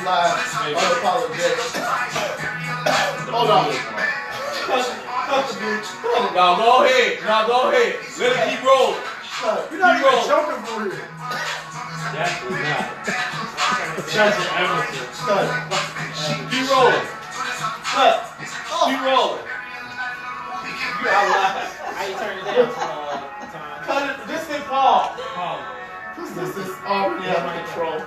live, unapologetic. Hold on. Now go ahead. Now go ahead. Let it keep rolling. You're not even choking for real. That was not. Such an amateur. Keep rolling. Keep rolling. You out live. How you turn it down? Time. Cut it. This is Paul. This is already under control.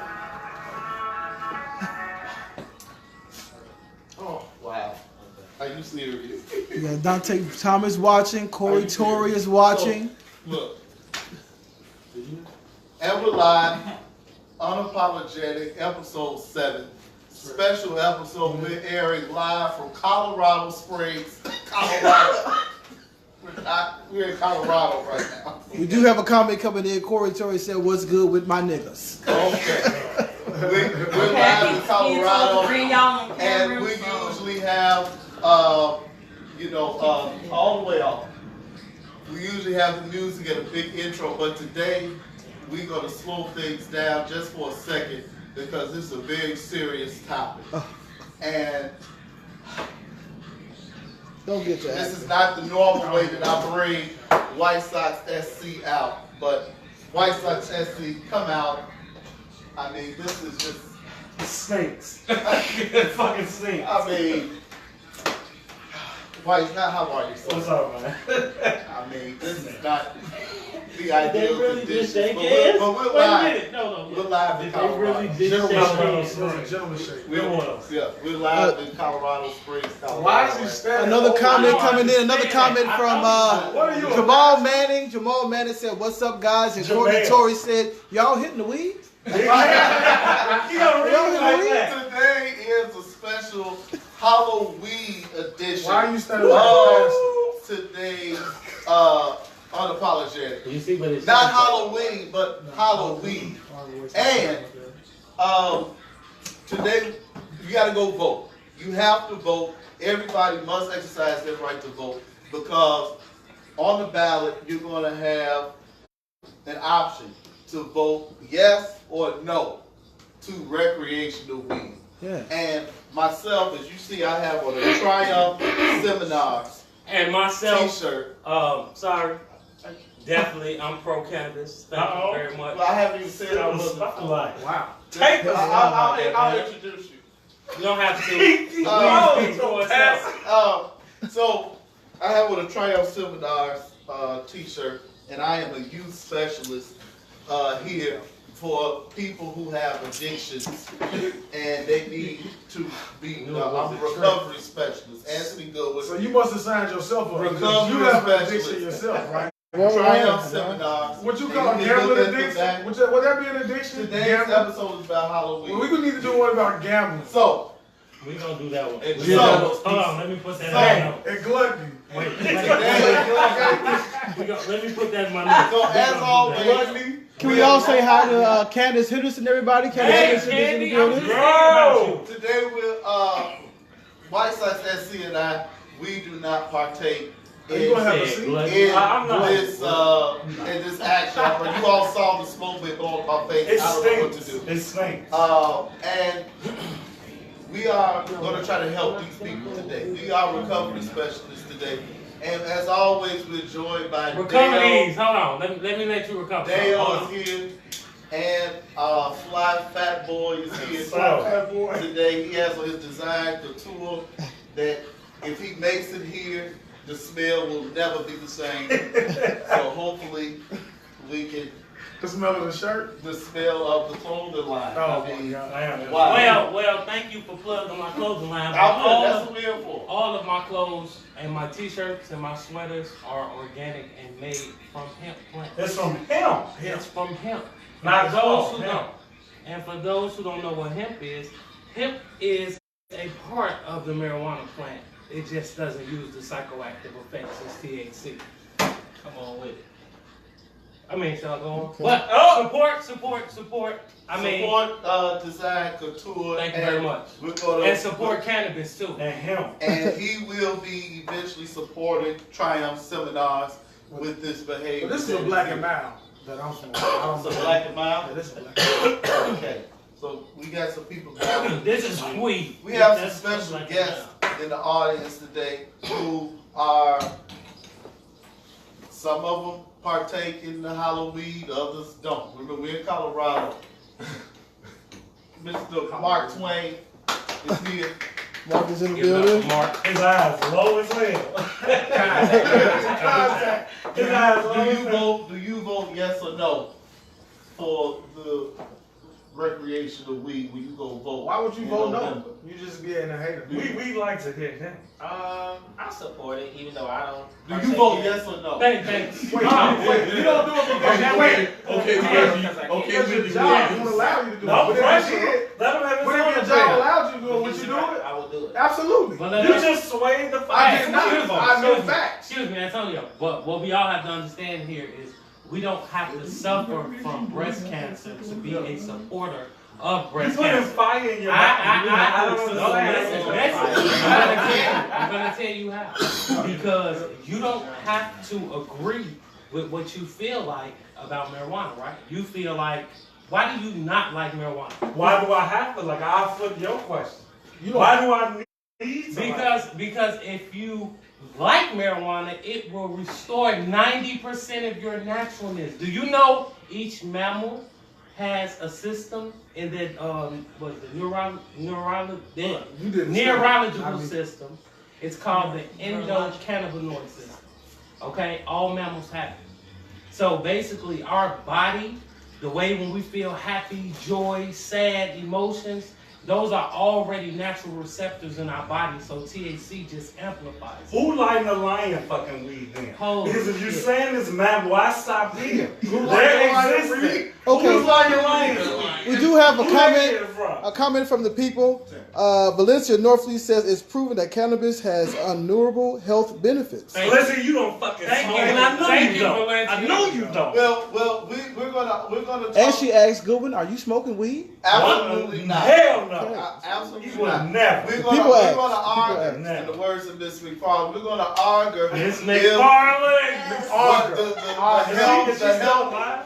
Oh, wow. Are you serious? Yeah, Dante Thomas watching. Corey Torrey is watching. So, look. And we're live, Unapologetic, episode 7. Special episode. We're airing live from Colorado Springs, Colorado. We're in Colorado right now. We do have a comment coming in. Corey Torrey said, "What's good with my niggas?" Okay. We're live in Colorado, and we usually have, all the way off. We usually have the music and a big intro, but today we're going to slow things down just for a second because this is a very serious topic. And don't get that. This is not the normal way that I bring White Sox SC out, but White Sox SC come out. I mean, this is just Stinks. It fucking stinks. I mean, White, how are you, sir? What's up, man? I mean, this is not the ideal really conditions, shake but hands? we're Wait a live. minute. No. We're live in They Colorado. really did Gentlemen shake shake. hands. It was a gentleman shake. We're live in Colorado Springs, Colorado. Why is he standing? Another comment coming in. Another comment from Jamal Manning. Jamal Manning said, "What's up, guys?" And Corey Torrey said, "Y'all hitting the weed?" Today is a special Halloween edition. Why are you standing like today's Unapologetic? You see, but it's Not Halloween, but Halloween. And today you got to go vote. You have to vote. Everybody must exercise their right to vote because on the ballot you're going to have an option to vote yes or no to recreational weed. Yeah. And myself, as you see, I have on a Triumph Seminars And myself, t-shirt. sorry. Definitely, I'm pro cannabis. Thank you very much. Well, I haven't even said I was. Spotlight. Wow. Take us. I'll introduce you. You don't have to. So I have on a Triumph Seminars t-shirt, and I am a youth specialist here for people who have addictions, and they need to be. I'm a recovery specialist. Anthony Goodwin. So you must have signed yourself up. Recovery You have an specialist. addiction yourself, right? Triumph Seminars. What you call gambling addiction? Would that be an addiction? Today's Gambling? episode is about Halloween. Well, we could need to do one about gambling. So, We gonna do that one. So- Hold on, let me put that So- in my notes. And gluttony. Wait, today, let me put that in my notes. so as always, Can we all say hi to Candace Henderson, everybody? Candace Henderson is in the building. today we're White Sox SC and I. We do not partake Are you gonna have a Said seat? blood. in I'm not. this action. But you all saw the smoke be blowing my face. I don't know what to do. It stinks. And we are going to try to help these people today. We are recovery specialists today. And as always, we're joined by Recover Dale. these. Hold on. Let me let you recover. Dale is here. And Fly Fat Boy is here today. He has on his design couture that if he makes it here, the smell will never be the same. So hopefully we can. The smell of the shirt? The smell of the clothing line. Oh, I mean, my God. wow. Well, thank you for plugging my clothing line. That's what we're here for. All of my clothes and my t-shirts and my sweaters are organic and made from hemp plants. It's from him. It's from hemp. Not For those who hemp. don't. And for those who don't know what hemp is a part of the marijuana plant. It just doesn't use the psychoactive effects as THC. Come on with it. I mean, shall I go on? But support. I mean, support Design Couture. Thank you very much. We're gonna, and support cannabis too. And him. And he will be eventually supporting Triumph Seminars with this behavior. But this is a black and mild that I'm from. It's a black and mild? Yeah, this is a black and mild. Okay. So we we got some people down. This is weed. We have some special guests in the audience today who are, some of them partake in the Halloween, others don't. Remember, we're in Colorado. Mr. Mark Twain is here. Mark is in the building. Mark. His eyes low as hell. His eyes low as hell. Do you vote yes or no for the recreation of weed when you go vote? Why would you in vote November? no? You just being a hater. We like to hit him. I support it, even though I don't. Do you vote yes or no? Thanks. Wait, you don't do it because you wait. Okay, Because your job won't allow you to do No it. pressure. Let him have his But if your job allows you to do it, would you do it? I will do it. Absolutely. But You just swayed the I facts. did not. I know facts. Excuse me, Antonio. But what we all have to understand here is we don't have to suffer from breast cancer to be a supporter of You breast putting cancer. fire in your I don't don't understand. I'm gonna tell you how. Because you don't have to agree with what you feel like about marijuana, right? You feel like, why do you not like marijuana? Why do I have to? Like, I'll flip your question. Why do I need to? Because if you like marijuana, it will restore 90% of your naturalness. Do you know each mammal has a system in that neurological system? It's called the endocannabinoid system. Okay, all mammals have it. So basically, our body, the way when we feel happy, joy, sad, emotions, those are already natural receptors in our body, so THC just amplifies it. Who lighting the lion fucking weed then? Holy Because if you're shit. saying this, man, why stop here? Who They're lighting existing. Okay. Who's lighting lions? We do have a Who comment. they get from? A comment from the people. Valencia Northleaf says it's proven that cannabis has unknowable health benefits. Listen, you don't fucking Thank smoke. you. And I know Thank you you, don't. Valencia. I know you don't. Well, we're gonna talk. And she asked Goodwin, "Are you smoking weed?" Absolutely not. Hell no. Absolutely You would not. never. We're People gonna ask. argue. People ask. In the words of Miss McFarland, we're gonna argue. Miss if McFarland. what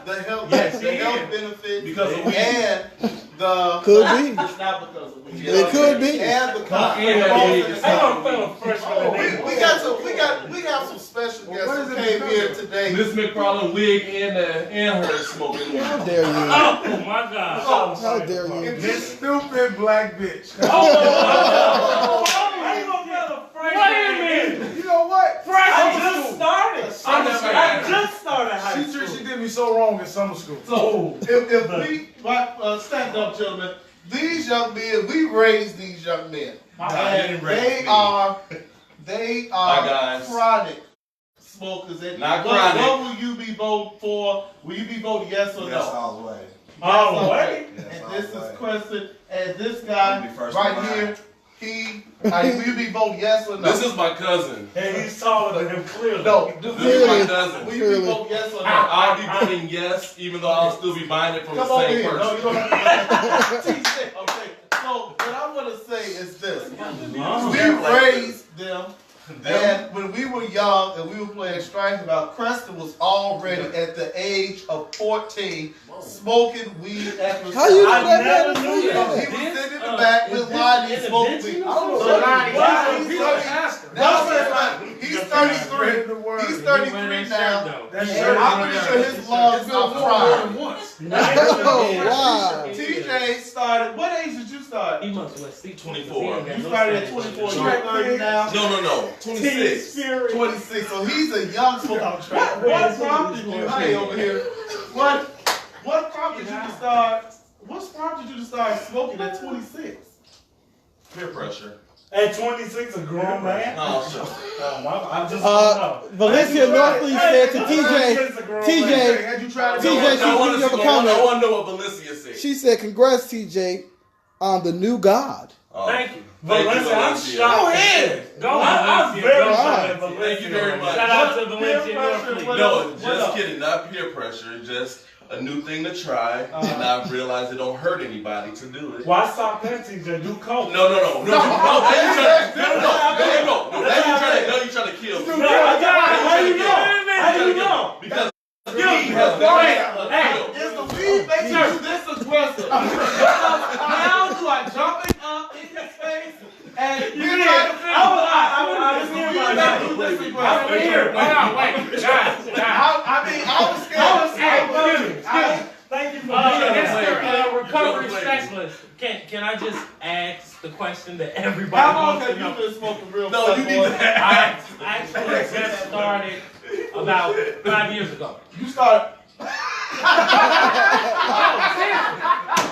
the health Yes, benefits Because of weed. and the Could be. It's not because of weed. It could be. And the cost. I don't feel fresh We got some special guests what who is it came special? here today. Miss McFarland wig and her smoking weed. How dare you? Oh my God. How dare you? This stupid black bitch. How you gonna get a fresh? Wait a minute. You know what? I just started. I just started high She school. did me so wrong in summer school. So if we stand up, gentlemen, these young men, we raised these young men, and they are guys. chronic smokers. And Not what chronic. will you be voting for? Will you be voting yes or no? all the way. All the way. And this is question, and this guy Be first right in line. here, will you be voting yes or no? This is my cousin. And he's taller than him clearly. no. This is my cousin. Will you be voting yes or no? I'll be voting yes, even though I'll still be buying it from Come the over same here. No, person. you don't have to. Okay. So what I want to say is this: we raised them. And when we were young and we were playing strike about, Creston was already at the age of 14 smoking weed at the How you know I that never man? knew He that. was sitting in the back with Lonnie smoking weed. He's 33. He's 33 now. I'm pretty sure his lungs are fried. Oh wow! TJ started. What age did you start? He must have 24. You started at 24. You're at 30 now. No. 26. 26. So he's a young smoker. What prompted you? Hey, over here. What prompted you to start? What prompted you to start smoking at 26? Peer pressure. At 26, a grown man? Oh, sure. I just don't know. Valencia Northleaf said to TJ, Had you tried to TJ, I want you have a to comment. know what Valencia said. She said, "Congrats, TJ, on the new God." Oh. Thank you. Valencia, I'm Valencia. shocked. Go ahead. Go I'm Valencia. very Go shocked ahead. at Valencia. Thank you very much. Shout out to Peer Valencia. pressure, Northleaf. what No, else? What just else? kidding. Not peer pressure. Just a new thing to try. And I've realized it don't hurt anybody to do it. Why stop that, TJ? Do coke. No. Now you're trying to kill me. How you know? Because You he has know. been Is the weed making you this aggressive? How specialist. Can I just ask the question that everybody How long wants to have know? you been smoking real? No, you need to I actually just started about 5 years ago. You start.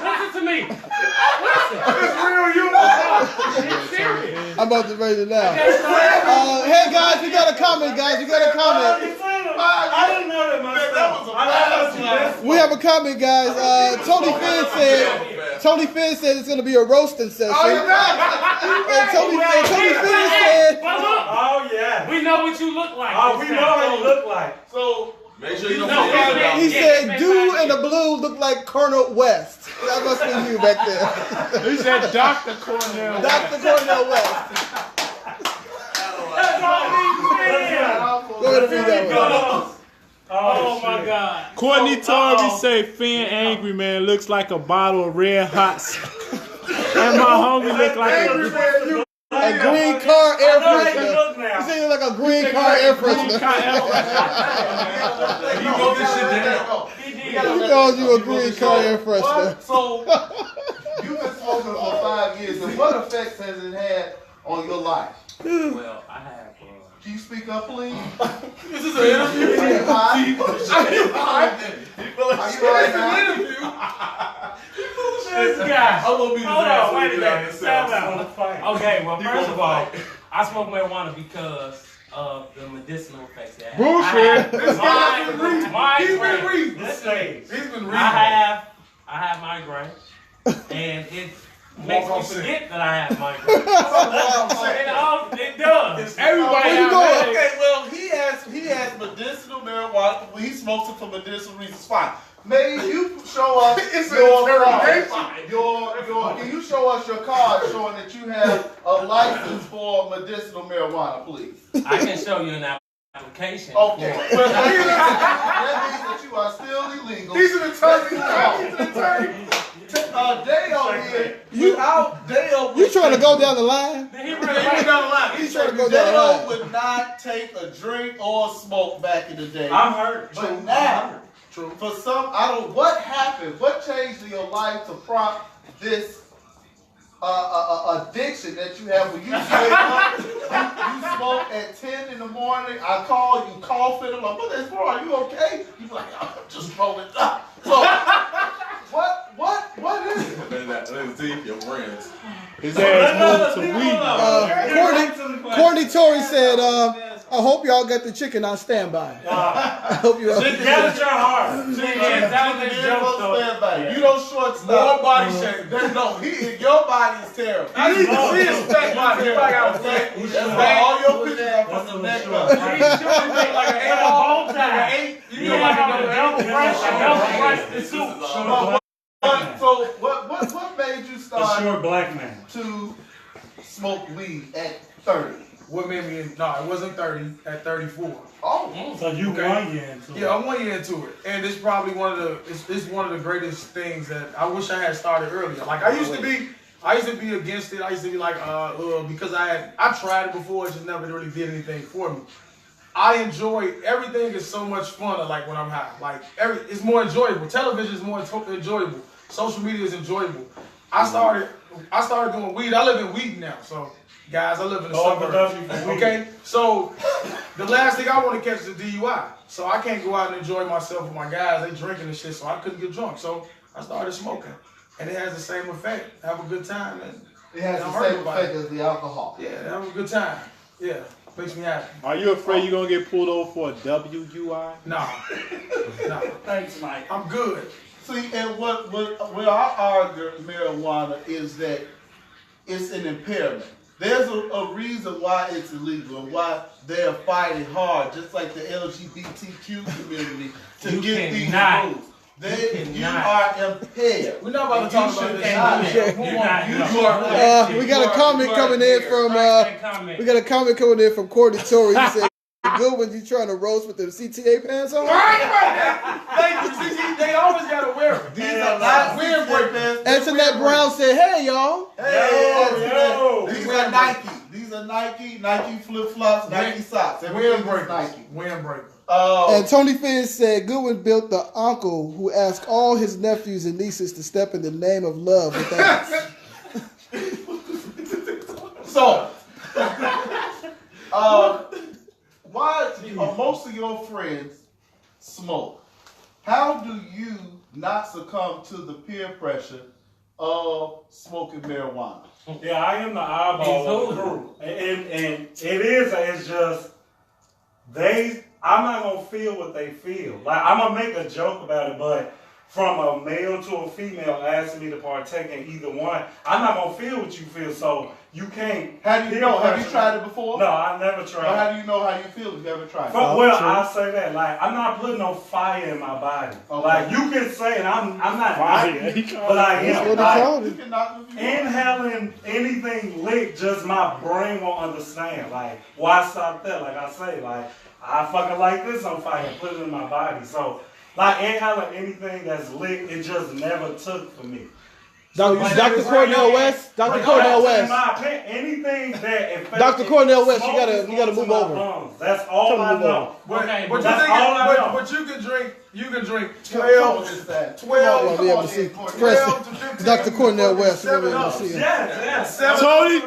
Listen to me. Listen. It's real, you. It's serious. I'm about to raise it down. Hey guys, we got a comment, guys. We got a comment. I didn't know that myself. We have a comment, guys. Tony Finn said it's gonna be a roasting session. And Tony Finn said, Oh, yeah. We know what you look like. Oh, we know how you look like. So Make sure you don't No, forget about he it. said, dude in the blue look like Colonel West. That must be you back there. He said Dr. Cornell. Dr. Cornell West. That's all he said. Go ahead and read that one. Oh my God. Courtney Torrey say Finn Angry Man looks like a bottle of Red Hot. And my homie look like a A green car air I know how you freshener. look You now. say you look like a green car air freshener. You wrote this shit down. Who calls you a green car air freshener? So you've been smoking for 5 years, and what effects has it had on your life? Well, I have. Can you speak up, please? This is an interview. Are you high? This guy. I'm gonna be Hold on, disaster wait a with minute. this Stand sound. up. Okay, well, You first gonna of all, fight. I smoke marijuana because of the medicinal effects it has. Bullshit. This guy's been reading. He's been reading. Listen, He's been reading. I have migraine, and it makes me forget that I have migraine. It does. Everybody Where you going? Okay, well, he has medicinal marijuana. He smokes it for medicinal reasons. Fine. May you show us can you show us your card showing that you have a license for medicinal marijuana, please? I can show you an application. Okay. Well, that means that you are still illegal. He's an attorney. He's an attorney. Dale here. You trying to go down the line? He's trying to go down the line. Dale would not take a drink or smoke back in the day. I'm hurt. But now, for some, I don't. What happened? What changed in your life to prompt this addiction that you have? When you wake up, you smoke at 10 in the morning. I call you coughing. I'm like, what is wrong? Are you okay? You like, I'm just rolling up. So, what is it? Let's see your friends. his ass moved to weed. Courtney Torrey said, I hope y'all got the chicken on standby. I hope you have. Gather your heart. That was a joke, though. You don't short stop. More body shape. No, your body is terrible. I need to see his fat body. That's why all your pictures are from the neck up. Like an bow tie. You look like a belt brush the soup. So what made you A start short black man. to smoke weed at 30? What made me? No, it wasn't 30. At 34. Oh, So you Okay. 1 year into it. Yeah, I'm 1 year into it, and it's probably one of the it's one of the greatest things that I wish I had started earlier. Like I used to be against it. I used to be like because I tried it before, it just never really did anything for me. I enjoy everything is so much fun. Like when I'm high, like it's more enjoyable. Television is more enjoyable. Social media is enjoyable. I started doing weed. I live in Wheaton now, so guys, I live in the suburbs. Okay, so the last thing I want to catch is a DUI. So I can't go out and enjoy myself with my guys. They drinking and shit, so I couldn't get drunk. So I started smoking, and it has the same effect. Have a good time, and it has the same effect as the alcohol. yeah, have a good time. Yeah, makes me happy. Are you afraid you're gonna get pulled over for a WUI? Nah. Thanks, Mike. I'm good. See, and what I argue marijuana is that it's an impairment. There's a reason why it's illegal and why they're fighting hard, just like the LGBTQ community, to get these rules. You are impaired. We're not about to talk about this. We got a comment coming in from Courtney Torrey. He said, "Good ones you trying to roast with the CTA pants on?" Thank you. See, they always gotta wear them. These are not windbreakers. Antoinette Brown said, "Hey y'all." Yo. These are Nike. These are Nike flip flops, Nike socks. Everything is Windbreakers. Nike. Windbreaker. And Tony Finn said Goodwin built the uncle who asked all his nephews and nieces to step in the name of love with us. So, why most of your friends smoke? How do you not succumb to the peer pressure of smoking marijuana? Yeah, I am the eyeball of the crew. And it's just, I'm not going to feel what they feel. Like, I'm going to make a joke about it, but from a male to a female asking me to partake in either one, I'm not going to feel what you feel, so you can't. How do you know? Have you tried it before? No, I never tried. Well, how do you know how you feel if you ever tried it? Well, I'll say that. Like, I'm not putting no fire in my body. Okay. Like, you can say it, I'm not Fire. but I am. Like, You can knock if you want. inhaling anything lit, just my brain won't understand. Like, why stop there? Like I say, like, I fucking like this on fire and put it in my body. So, like, inhaling anything that's lit, it just never took for me. Dr. Cornell West. Dr. Cornell In West. my opinion, anything that Dr. Cornell West, you smoke gotta is move going to over. my lungs. That's all I know. Okay, But that's all I know. but you can drink Come 12 on, it's that. 12 We'll be able to see. 12 to 15. Dr. Cornell West, we'll be able to see him. Yes.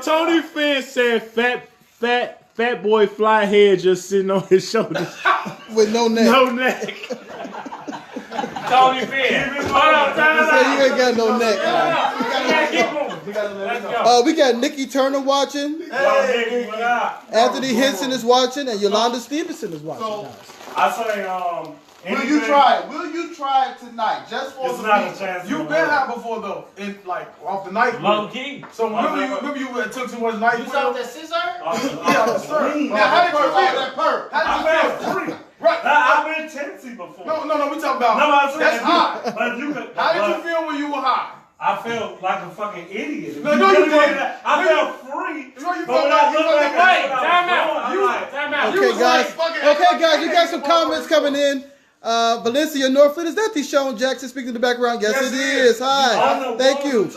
Tony Finn said fat boy fly head just sitting on his shoulders. With no neck. No neck. Tony Finn. Hold on, He time said you ain't got no neck. We gotta keep moving. We gotta let it go. We got Nikki Turner watching. Hey, what up? Anthony Henson is watching, and Yolanda Stevenson is watching. So, guys. I say, will you try it? Will you try it tonight? Just for It's the not a week. chance. You've been high before though, in like off the night. Low key. So remember you took too much night. You saw that scissor? Yeah, sir. Now, Now, how did you feel? That perk. How did you feel? free. Right. I've been tipsy before. No, we talking about. No, I'm saying that's high. But you could. How did you feel when you were high? I felt like a fucking idiot. No, you didn't. I felt free. No, you But felt when like I look back at Wait, what I was time doing, out. I'm like, Time out. You Okay, was guys. like fucking Okay, guys. You got acting some like comments coming in. Valencia Norfleet, is that Deshaun Jackson speaking in the background? Yes, Yes, it it is. is. Hi. Thank you.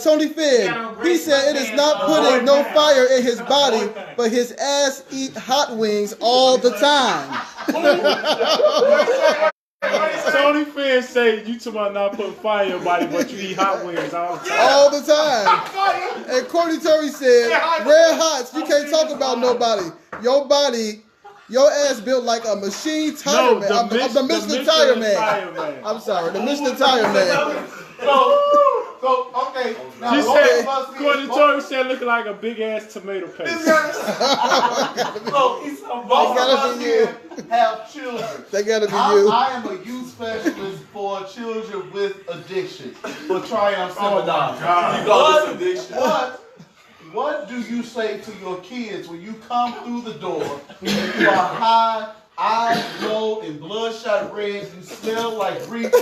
Tony Finn, he said it is not putting no fire in his body, but his ass eat hot wings all the time. Tony Finn said you talking about not putting fire in your body, but you eat hot wings all the time. All the time. And Courtney Terry said, red hots, you can't talk about nobody. Your body, your ass built like a machine tire man. I'm the Michelin tire man. I'm sorry, the Michelin tire man. So, okay. Now, She both said, of us need- Courtney Terry said looking like a big ass tomato paste. both of us here have children. They gotta be you. I am a youth specialist for children with addiction for Triumph Seminars. What do you say to your kids when you come through the door and you are high, eyes low, and bloodshot red, you smell like reefer?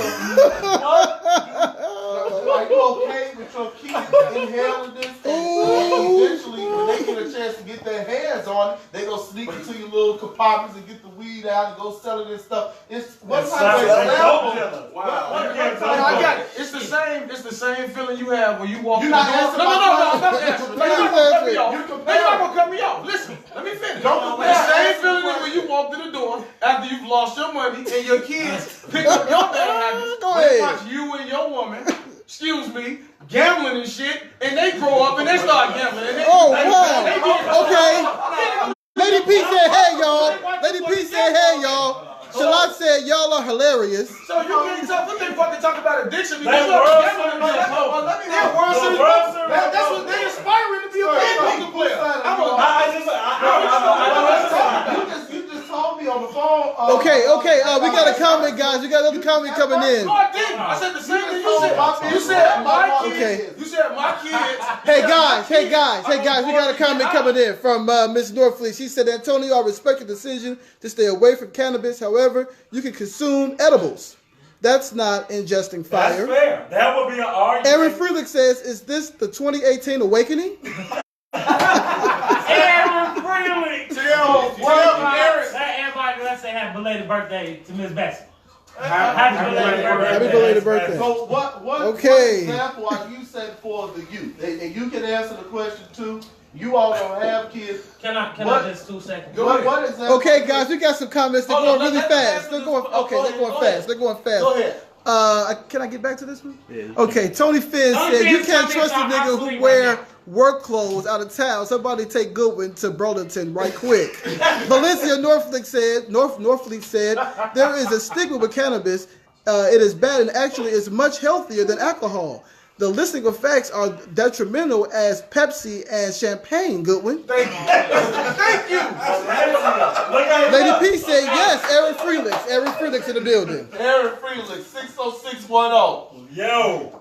Are you okay with your kids inhaling this? And eventually, when they get a chance to get their hands on it, they go sneak into your little compartments and get the weed out and go sell it and stuff. It's what type of example? I got it. It's the same feeling you have when you walk You're through the not door. answering No, my I'm not answering. No, you're not gonna cut me off. You're No, you're not gonna cut me off. Listen, let me finish. The same feeling is when you walk through the door after you've lost your money and your kids pick up your bad habits. Go They ahead. watch you and your woman, excuse me, gambling and shit, and they grow up and they start gambling. And they, Oh, they, wow. they get- Okay. Lady P said, hey, y'all. Lady P said, hey, y'all. Shalot said, y'all are hilarious. So you can't talk. We can't fucking talk about addiction because That you're World gambling. Series is Let me hear World Series. World Series. That's what they inspiring to be a baseball player. You just told me on the phone. Okay. We got a comment, guys. We got another comment coming in. No, I didn't. I said the same thing you said. You said my kids. Okay. You said my kids. Hey guys, we got a comment coming in from Miss Norfleet. She said, Antonio, I respect your decision to stay away from cannabis. However, you can consume edibles. That's not ingesting fire. That's fair. That would be an argument. Aaron Freelick says, is this the 2018 awakening? Aaron Freely. Everybody, let's say happy belated birthday to Miss Bessie. Happy belated birthday. Happy belated birthday. So what Okay. example are you set for the youth? And you can answer the question too. You all don't have kids. Can I just 2 seconds? What example? Okay, guys, we got some comments. They're going really fast. They're going fast. They're going fast. Go ahead. Can I get back to this one? Yeah. Okay, Tony Finn said you can't trust a nigga who wear work clothes out of town. Somebody take Goodwin to Burlington right quick. Valencia Northfleet said there is a stigma with cannabis. It is bad and actually is much healthier than alcohol. The listing of facts are detrimental as Pepsi and champagne, Goodwin. Thank you. Thank you. Lady P said yes, Aaron Freelix. Aaron Freelix in the building. Aaron Freelix, 60610. Yo.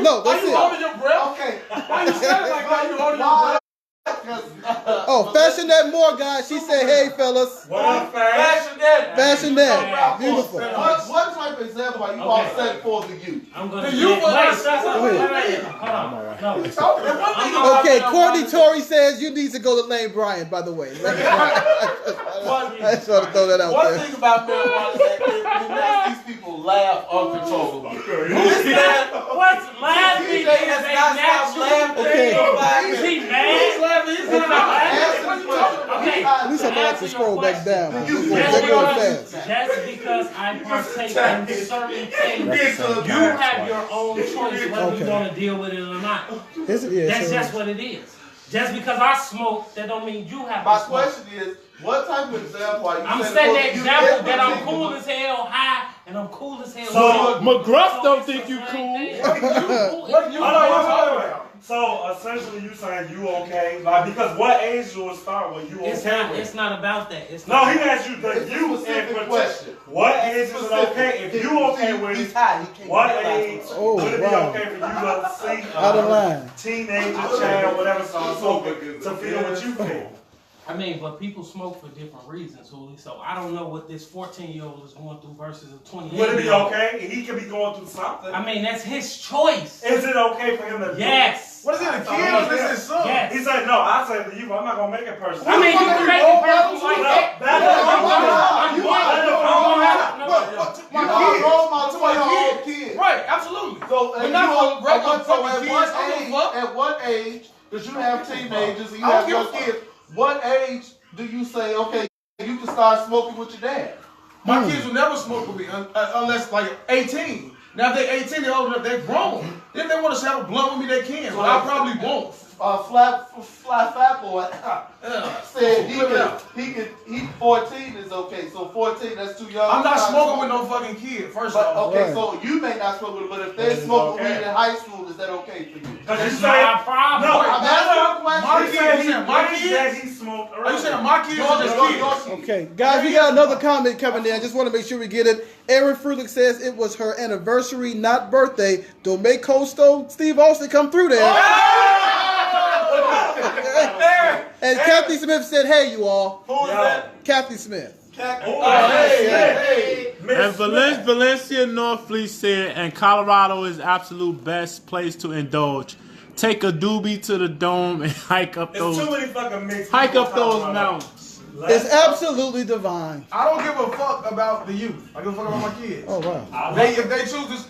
No, that's it. Holding your breath? Okay. Why you sounding like that? You holding your breath? Oh, Fashion That More, guys. She said, hey, fellas. What up, fam? Fashion That. Beautiful. What type of example are you all setting for the youth? I'm going to The youth was Hold on. No. Okay, Courtney Torrey says you need to go to Lane Bryant, by the way. I just want to throw that out One there. thing about marijuana is that it makes these people laugh uncontrollably. What's laughing is a natural thing. Is he mad? Okay. At least I know how to scroll back down. They're going fast. Just because I partake in certain things, you have your own choice whether you want to deal with it or not. That's just what it is. Just because I smoke, that don't mean you have to My smoke. question is, what type of example are you I'm setting setting for the the example youth? that I'm cool as hell high and I'm cool as hell. So, McGruff don't think you cool. What you talking about? So essentially, you saying you okay? Like, because what age do it start when you okay? It's not about that. It's No, not he asked you the It's a you specific in question. What age is it okay if you okay with He's it? high. He can't What realize age Oh, would it be wow. okay for you to see Out of line. teenager, child, whatever, so on and so forth, to feel what you feel? I mean, but people smoke for different reasons, Huli. So I don't know what this 14-year-old is going through versus a 28-year-old. Would it be okay? He could be going through something. I mean, that's his choice. Is it okay for him to do it? Yes. What is it, a kid or is it his son? Yes. He said, no, I said to you, I'm not going to make it personal. I mean, you can make it personal like that. Right, absolutely. So, But not for regular fucking kids. I don't give a fuck. at what age, because you have teenagers and you I have don't young give a fuck. kids, what age do you say, okay, you can start smoking with your dad? My kids will never smoke with me unless like 18. Now if they're 18, they're old enough, they're grown. If they want to have a blunt with me, they can. But I probably won't. Flat boy said he 14 is okay. So 14, that's too young. I'm not smoking with no fucking kid, first But off. okay, Right. so you may not smoke with it, but if they smoke with weed in high school, is that okay for you? Because you That's say, not a problem. no, I'm asking a My question. kids, he my wished kids? that he smoked Are you earlier. saying my kids or just kids? Okay, guys, we got another comment coming in. I just want to make sure we get it. Aaron Frulich says it was her anniversary, not birthday. Don't make Coastal Steve Austin come through there. And Kathy Smith said, hey, you all. Who is that? Kathy Smith. Hey. And Valencia Northfleet said, and Colorado is absolute best place to indulge. Take a doobie to the dome and hike up There's too those many fucking mixed mountains. It's absolutely divine. I don't give a fuck about the youth. I give a fuck about my kids. Oh, wow. If they choose this,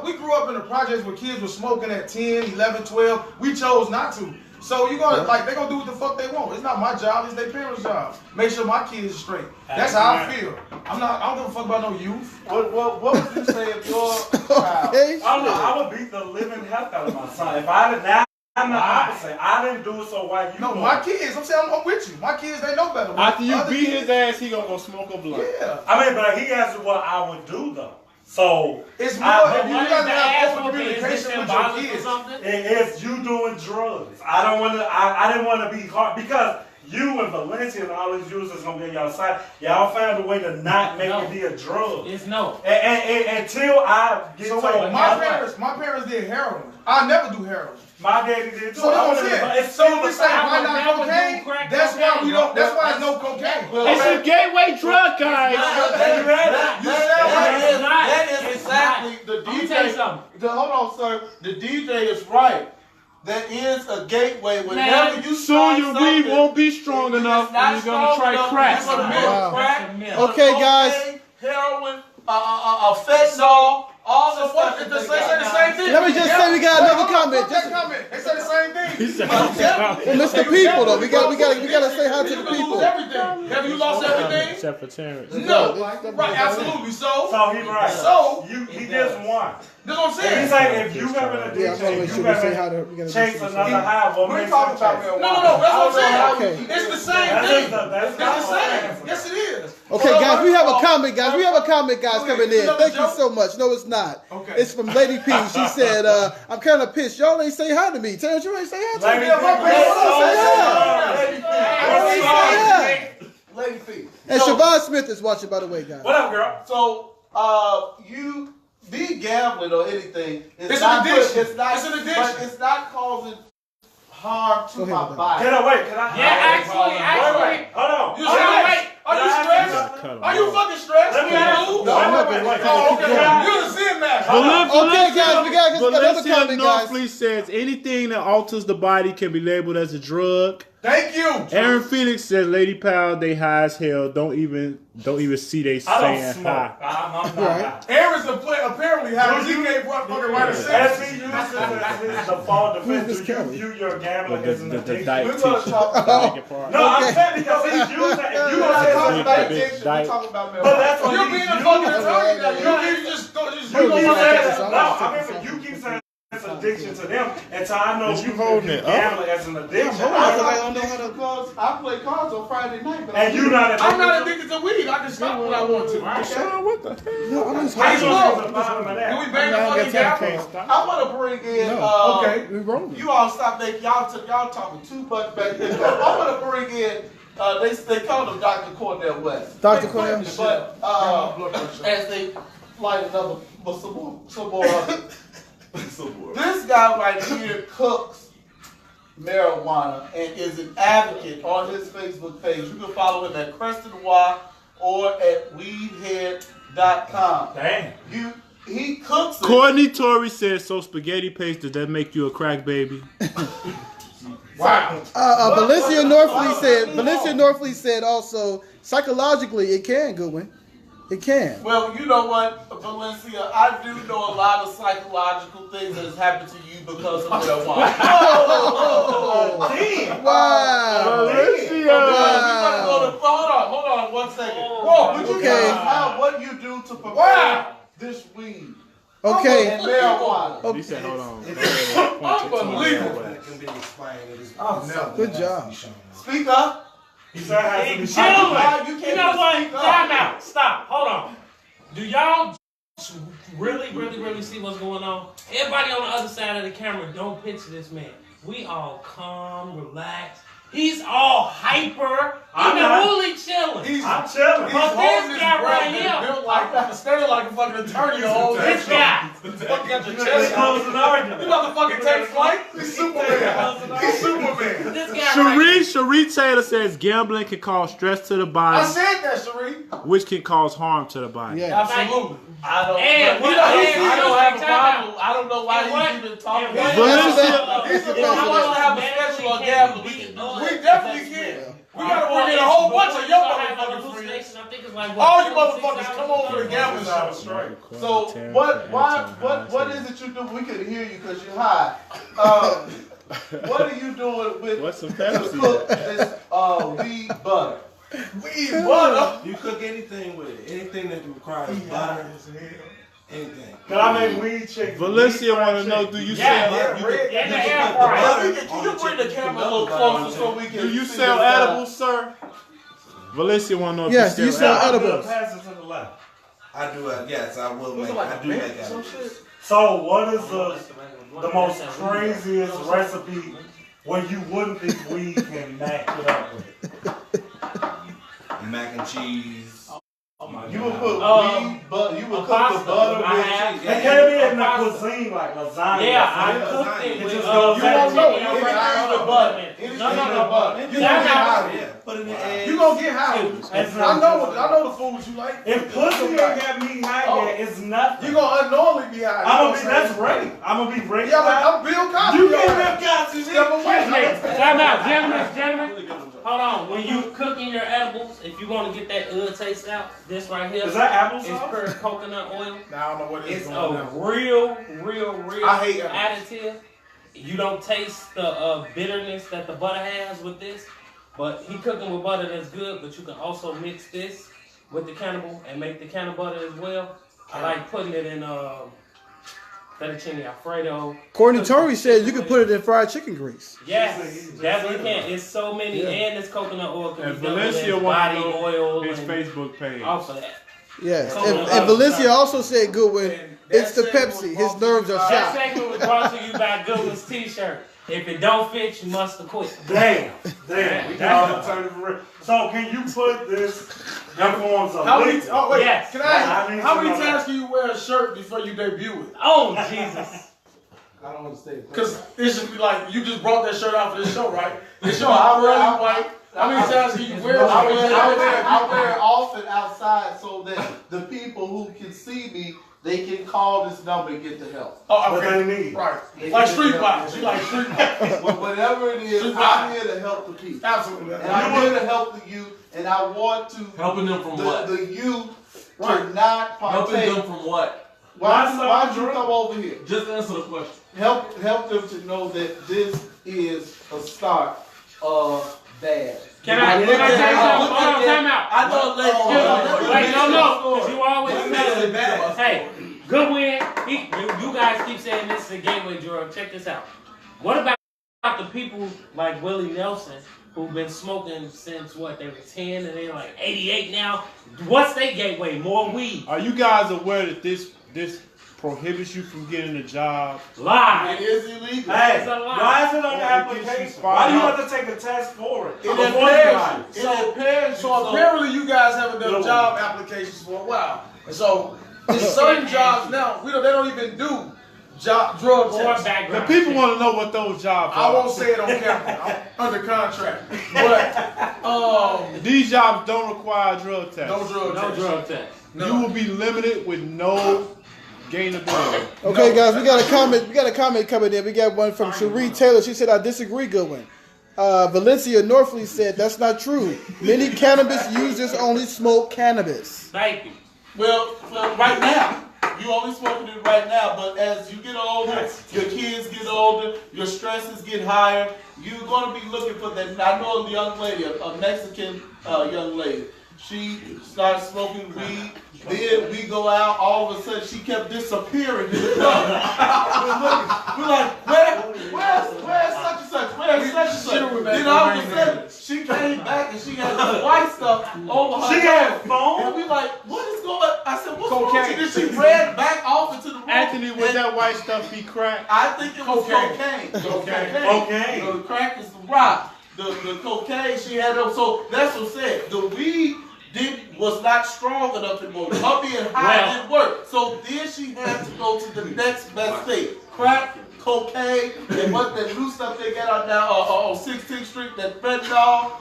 we grew up in the projects where kids were smoking at 10, 11, 12. We chose not to. So you're gonna they're gonna do what the fuck they want. It's not my job, it's their parents' job. Make sure my kids are straight. That's how I feel. I don't give a fuck about no youth. What would you say if your child? Okay. I don't know. I would beat the living heck out of my son. If I did now, I'm the opposite. I didn't do it, so why you? No, do my it? kids, I'm saying I'm with you. My kids, they know better. After you Other beat kids- his ass, he gonna go smoke a blunt. Yeah. I mean, but he asked me what I would do though. So It's more I- if you What is gotta the have ass open whooping? Is this communication with your symbolic or kids. something? it's you doing drugs. I don't want to. I didn't want to be hard because you and Valencia and all these users gonna be on your side. Y'all found a way to not make it be a drug. It's no. And until I get So told wait, my parents did heroin. I never do heroin. my daddy did too. So I that's what I'm would've- saying. it's So still we the say same. why would not never do cocaine? crack That's why cocaine. we don't. That's why there's no cocaine. It's a gateway drug, guys. That is exactly the Let me tell you DJ. something. Hold on, sir. The DJ is right. That is a gateway. Whenever Man, you Soon start your something, weed won't be strong enough, and you're gonna try crack. You're gonna Wow. crack, That's a myth. Okay, guys. cocaine, heroin, fentanyl, All the So what? stuff They say the same thing. Let me just say we got another comment. Just comment. They say the same thing. He said, Well, Mr. People though, we gotta say hi to the You can people. lose everything. Have you lost everything? except for Terrence. No. Right, absolutely. So he right. So he gets one. that's what I'm saying. He's like, if you have an Yeah, I addiction, want to make if sure you we say hi haven't to. We gotta chased say another something. high, what We're makes talking you about chase? marijuana. No, that's what I'm saying. Okay. It's the same That's thing. that's It's the same. Yes, it is. Okay, guys, we have a comment, guys. We have a comment, guys, coming in. Another Thank you joke? so much. No, it's not. Okay. It's from Lady P. She said, I'm kind of pissed. Y'all ain't say hi to me. Terrence, you ain't say hi to Lady me. P, What up? Say hi. Lady P. And So- Siobhan Smith is watching, by the way, guys. What up, girl? So, you be gambling or anything. It's not an addiction. It's not. It's an addiction. But it's not causing harm to Go ahead my with that. body. Can I? Yeah, actually. Wait, hold on. You stressed? Are you stressed? Cut Are you him fucking stressed? Let me You ask lose? you. Wait. Oh, okay. You're the sin master. Okay, guys, we got another Valencia comment, guys. Norfleet says anything that alters the body can be labeled as a drug. Thank you. Aaron Felix says Lady Powell, they high as hell. Don't even see they I don't saying smoke. hi. I'm not Right. high. Aaron's apparently having he can't fucking write a As sentence. he uses as the fall defense, Who's do this you Kelly? view your gambling as an The addiction? diet We're gonna teacher. talk about. No, I'm Okay. saying because he's using it. If you We're don't not say talking something, about big addiction. We're diet. talking about marijuana. but that's what You're he being a uses. fucking attorney now. You just go. You keep Hold on, saying hold on. no. I mean, you keep saying it's addiction to them, and so I know Is you you holding view it up? gambling as an addiction. I'm not because I play cards on Friday night. But And you not I'm not addicted. addicted to weed. I can stop when I want to. Sean, what the hell? No, I'm just How you holding smoke? That's the bottom of Can we that. bang the fucking gavel? I want to bring in. Okay. We rolling. You all stop making y'all talking too much back there. I want to bring in. They call him Dr. Cornell West. Dr. Cornell? But as they light another some more. This guy right here cooks marijuana and is an advocate on his Facebook page. You can follow him at Crestenoir or at weedhead.com. Damn. He cooks it. Courtney Torrey says, so spaghetti paste, does that make you a crack baby? Wow. Valencia Norfleet said also, psychologically, it can, Goodwin. It can. Well, you know what, Valencia, I do know a lot of psychological things that has happened to you because of marijuana. Damn. Wow. Hold on 1 second. Whoa, would you Okay. tell us how what you do to prepare this weed Okay. and marijuana? He said, hold on. Unbelievable. Good job. Speak up. He said it has to be Gentlemen, You you know what? speak up. Time out. Stop. Hold on. Do y'all really see what's going on? Everybody on the other side of the camera, don't picture this man. We all calm, relaxed. He's all hyper. I'm Even not. Wooly chilling. I'm chilling. He's But holding this his guy breath right and here. built like standing like a fucking attorney the whole This time. guy. Fucking got your Let's chest out. close an argument. You about to fucking take flight? He's Superman. He's Superman. This guy right Cherie Taylor says gambling can cause stress to the I body, said that, Cherie. which can cause harm to the body. Yeah. Absolutely. I don't. And but what- I don't have a time out. problem. I don't know why And what- he's even talking and about what- it. Valencia, If you want to have a special or gamble, we can do We it. definitely can. We gotta bring in a whole bunch of your motherfucking friends. I think it's like All you motherfuckers come over to the gambling show. So what is it you do? We couldn't hear you because you're high. What are you doing with What's some to fantasy? cook this weed butter? Weed butter. You cook anything with it. Anything that requires butter. Anything. Can I make weed chicken? Valencia want to know, do you Yeah, sell You red. can- Yeah, you the can air put the fryer. butter Can on you the bring the chicken, camera a put little the butter on closer the so chicken. we can do you see sell this guy? edibles, sir? Valencia want to know if Yes, you you sell sell edibles. edibles. Pass it to the left. I do. Yes, I will make. I do make edibles. So what is the most craziest recipe where you wouldn't think weed can match it up with? Mac and cheese. You would put weed, but you would cook the butter I with have. cheese. It can't be in the cuisine like lasagna. Yeah, I Yeah, cooked it you with just You won't know. fettuccine Anything alfredo. with butter. Anything No, no, with no. butter. You gonna get high. Yeah, put it in the eggs. You gonna get high. I know the foods you like. If pussy ain't got me high yet, it's nothing. You gonna unknowingly be high. I'm gonna be, that's rape. I'm gonna be rape. Yeah, but I'm Bill Cosby. You Yo. can't have Cosby. Step away. Time out, gentlemen. Hold Hold on. When you cooking your edibles, if you want to get that taste out, this right here. Is that It's applesauce? pure coconut oil. Now I don't know what It's going a on. real I hate additive. You don't taste the bitterness that the butter has with this, but he cooking with butter that's good. But you can also mix this with the cannibal and make the cannibal butter as well. I like putting it in fettuccine alfredo. Courtney Torrey said you can put it in fried chicken grease. Yes, definitely can. It's so many, and it's coconut oil. And Valencia body wanted oil his and Facebook page. off of that. Yes, Coconut and oil. Valencia also said Goodwin, it's the segment Pepsi. was His nerves are That shot. segment was brought to you by Goodwin's T-shirt. If it don't fit, you must have quit. Damn. We got alternative for real. So can you put this in forms of How many? liquid? Oh wait, Yes. can I ask? I need How to many know times that. can you wear a shirt before you debut it? Oh Jesus! I don't understand. Because it should be like you just brought that shirt out for this show, right? This show, I'm wearing white. How many times can you wear it? I wear it often outside so that the people who can see me, they can call this number and get the help. Oh, What okay. they need. Right. Like streetwise. You like streetwise. Whatever it is, I'm here to help the people. Absolutely. And I'm here to help the youth, and I want to Helping them from what? the youth to not Helping partake. them from what? Why don't you come over here? Just answer the question. Help them to know that this is a start of bad. Can I tell you something? Hold on, time out. I know, Wait, no, because you always Let me say bad. Hey, Goodwin, you guys keep saying this is a gateway drug. Check this out. What about the people like Willie Nelson who've been smoking since what, they were 10 and they're like 88 now? What's their gateway? More weed. Are you guys aware that this prohibits you from getting a job? Lie. It is illegal. Hey, It's a lie. why is it on the Or it gets you application? Why do you fired. have to take a test for it? It Before you impairs buy it? you. So apparently you guys haven't done job applications for a while. And so there's certain jobs now, they don't even do drug Or tests. The background. people want to know what those jobs I are. won't say it on camera. I'm under contract. But These jobs don't require drug tests. no drug No tests. drug test. You will be limited with no gainability. Okay, guys, we got a comment. We got a comment coming in. We got one from Cherie Taylor. She said, "I disagree, Goodwin." Valencia Norfleet said, "That's not true. Many cannabis users only smoke cannabis." Thank you. Well, right now, you only smoking it right now, but as you get older, your kids get older, your stresses get higher, you're going to be looking for that. I know a young lady, a Mexican young lady, she started smoking weed, then we go out, all of a sudden she kept disappearing. We're like, where's such and such? Where's such and such? Then all of a sudden, she came back and she had this white stuff over her She nose. had phone? And we like, what is going on? I said, what's wrong Cocaine. with you? Then she ran back off into the room. Anthony, would And that white stuff be crack? I think it was Cocaine. cocaine. Cocaine. The crack is the rock. The cocaine she had up. So that's what I'm saying. The weed was not strong enough anymore. Her being high didn't work. So then she had to go to the next best thing. Crack, cocaine, and what that new stuff they got out now on 16th Street, that fentanyl,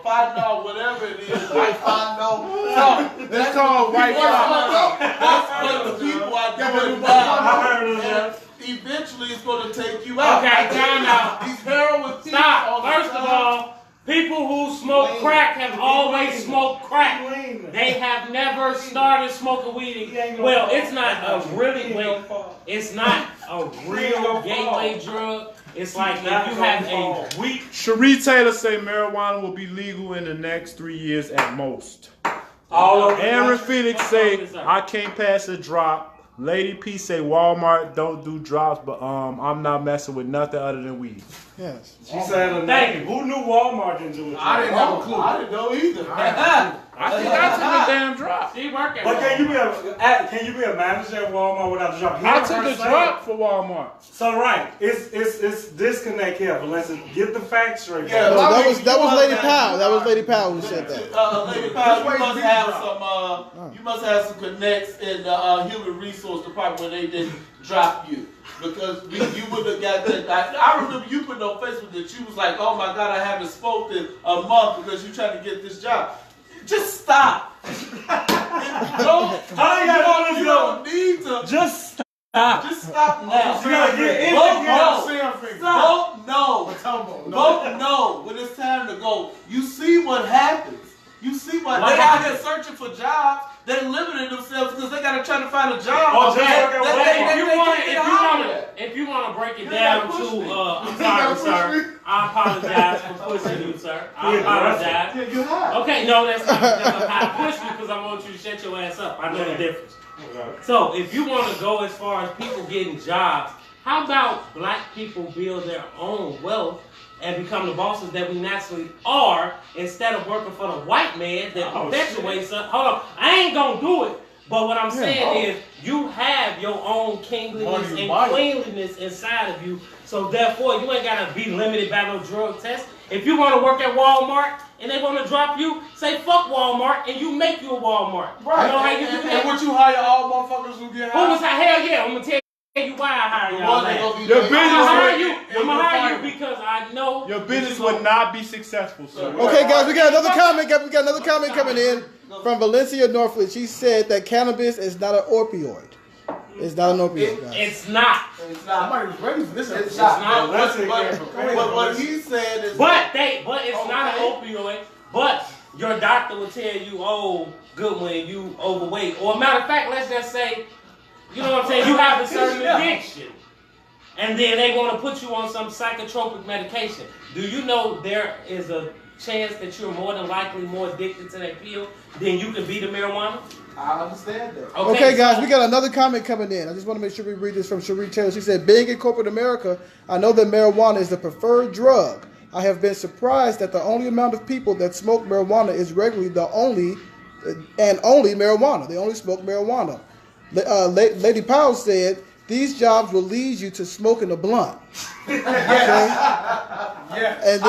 fentanyl, whatever it is, white fentanyl. It's called white fentanyl. That's what the people are doing now. I heard of that. Eventually, it's going to take you out. Okay, time out. These heroin thieves Stop. all the First of time. all, people who smoke crack have always smoked crack. They have never started smoking weed. Well, it's not a it's not a real gateway drug. It's like if you have a weak. Cherie Taylor say marijuana will be legal in the next 3 years at most. All over. Aaron Phoenix say I can't pass a drop. Lady P say Walmart don't do drops, but I'm not messing with nothing other than weed. Yes. She said her name. Who knew Walmart didn't do it? I didn't have a clue. I didn't know either. I think I took a damn drop. She working. But can you be a manager at Walmart without the drop? I took a drop for Walmart. So right, it's disconnect here. But let's get the facts straight. Yeah, No, I that mean, was Lady Powell. That was Lady Powell who said that. Lady Powell, you must have some connects in the human resource department where they didn't drop you. Because you would have got that. I remember you put on Facebook that you was like, oh my God, I haven't spoken in a month because you're trying to get this job. Just stop. You don't need to. Just stop. Just stop now. You gotta get in Vote know. Both know when it's time to go. You see what happens. You see what they out here searching for jobs. They limited themselves because they gotta try to find a job. If you want to break it down to, I'm sorry, sir. I apologize for pushing you, sir. I apologize. Yeah, you have. Okay, no, that's not because I'm not pushing you because I want you to shut your ass up. I know the difference. So if you want to go as far as people getting jobs, how about black people build their own wealth and become the bosses that we naturally are instead of working for the white man that perpetuates us? Hold on, I ain't gonna do it. But what I'm saying is you have your own kingliness and cleanliness inside of you. So therefore, you ain't got to be limited by no drug test. If you want to work at Walmart and they want to drop you, say fuck Walmart and you make you a Walmart. Right. You know how you do that? And would you hire all motherfuckers who get hired? Who was hell yeah, I'm going to tell you why I hire y'all. I'm Your going to hire you because I know your business would not be successful, sir. Okay, guys, we got another comment. We got another comment coming in from Valencia Northwood. She said that cannabis is not an opioid. It's not an opioid, guys. It's not. Somebody was ready for this. It's not. But what he said is. But it's not an opioid. But your doctor will tell you, oh, good when you overweight. Or matter of fact, let's just say, you know what I'm saying, you have a certain addiction. And then they want to put you on some psychotropic medication. Do you know there is a chance that you're more than likely more addicted to that pill than you can be to marijuana? I understand that. Okay, guys, we got another comment coming in. I just want to make sure we read this from Cherie Taylor. She said, being in corporate America, I know that marijuana is the preferred drug. I have been surprised that the only amount of people that smoke marijuana is regularly only marijuana. They only smoke marijuana. Lady Powell said, these jobs will lead you to smoking a blunt. Okay? Yeah. And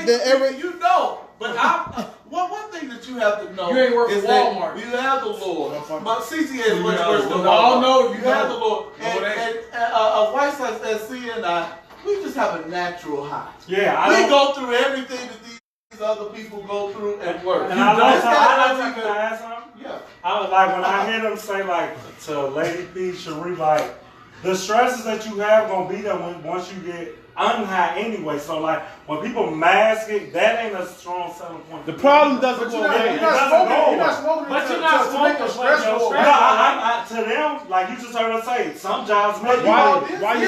then Aaron, you know, but one thing that you have to know You ain't work is for that Walmart. you have the Lord. But CTA is much worse than We all know you have the Lord. And white sites as C and I, we just have a natural high. Yeah, we go through everything that these other people go through and work. And I add something. Yeah. I was like, when I hear them say like to Lady P, Cherie, like the stresses that you have gonna be there once you get unhigh anyway. So like when people mask it, that ain't a strong selling point. The problem doesn't go away. You're not smoking But you're not to make it stressful. No, to them, like you just heard us say, some jobs make Why you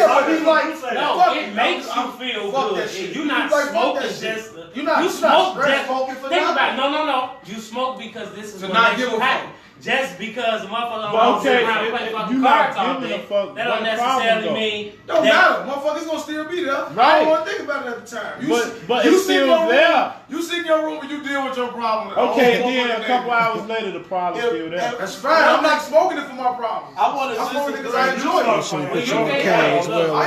No, it makes you feel good. You're not smoking just. You smoke just. Think about it. No. You smoke because this is what makes you happy. Just because a motherfucker don't sit around and play fucking cards all day, that don't necessarily mean. Don't matter. Motherfuckers gonna still be there. Right. I don't want to think about it at the time. But it's still there. You sit in your room and you deal with your problem. Okay, then a couple hours later, the problem's still there. That's fine. I'm not smoking it for my problem. I want to smoking it because I enjoy it. I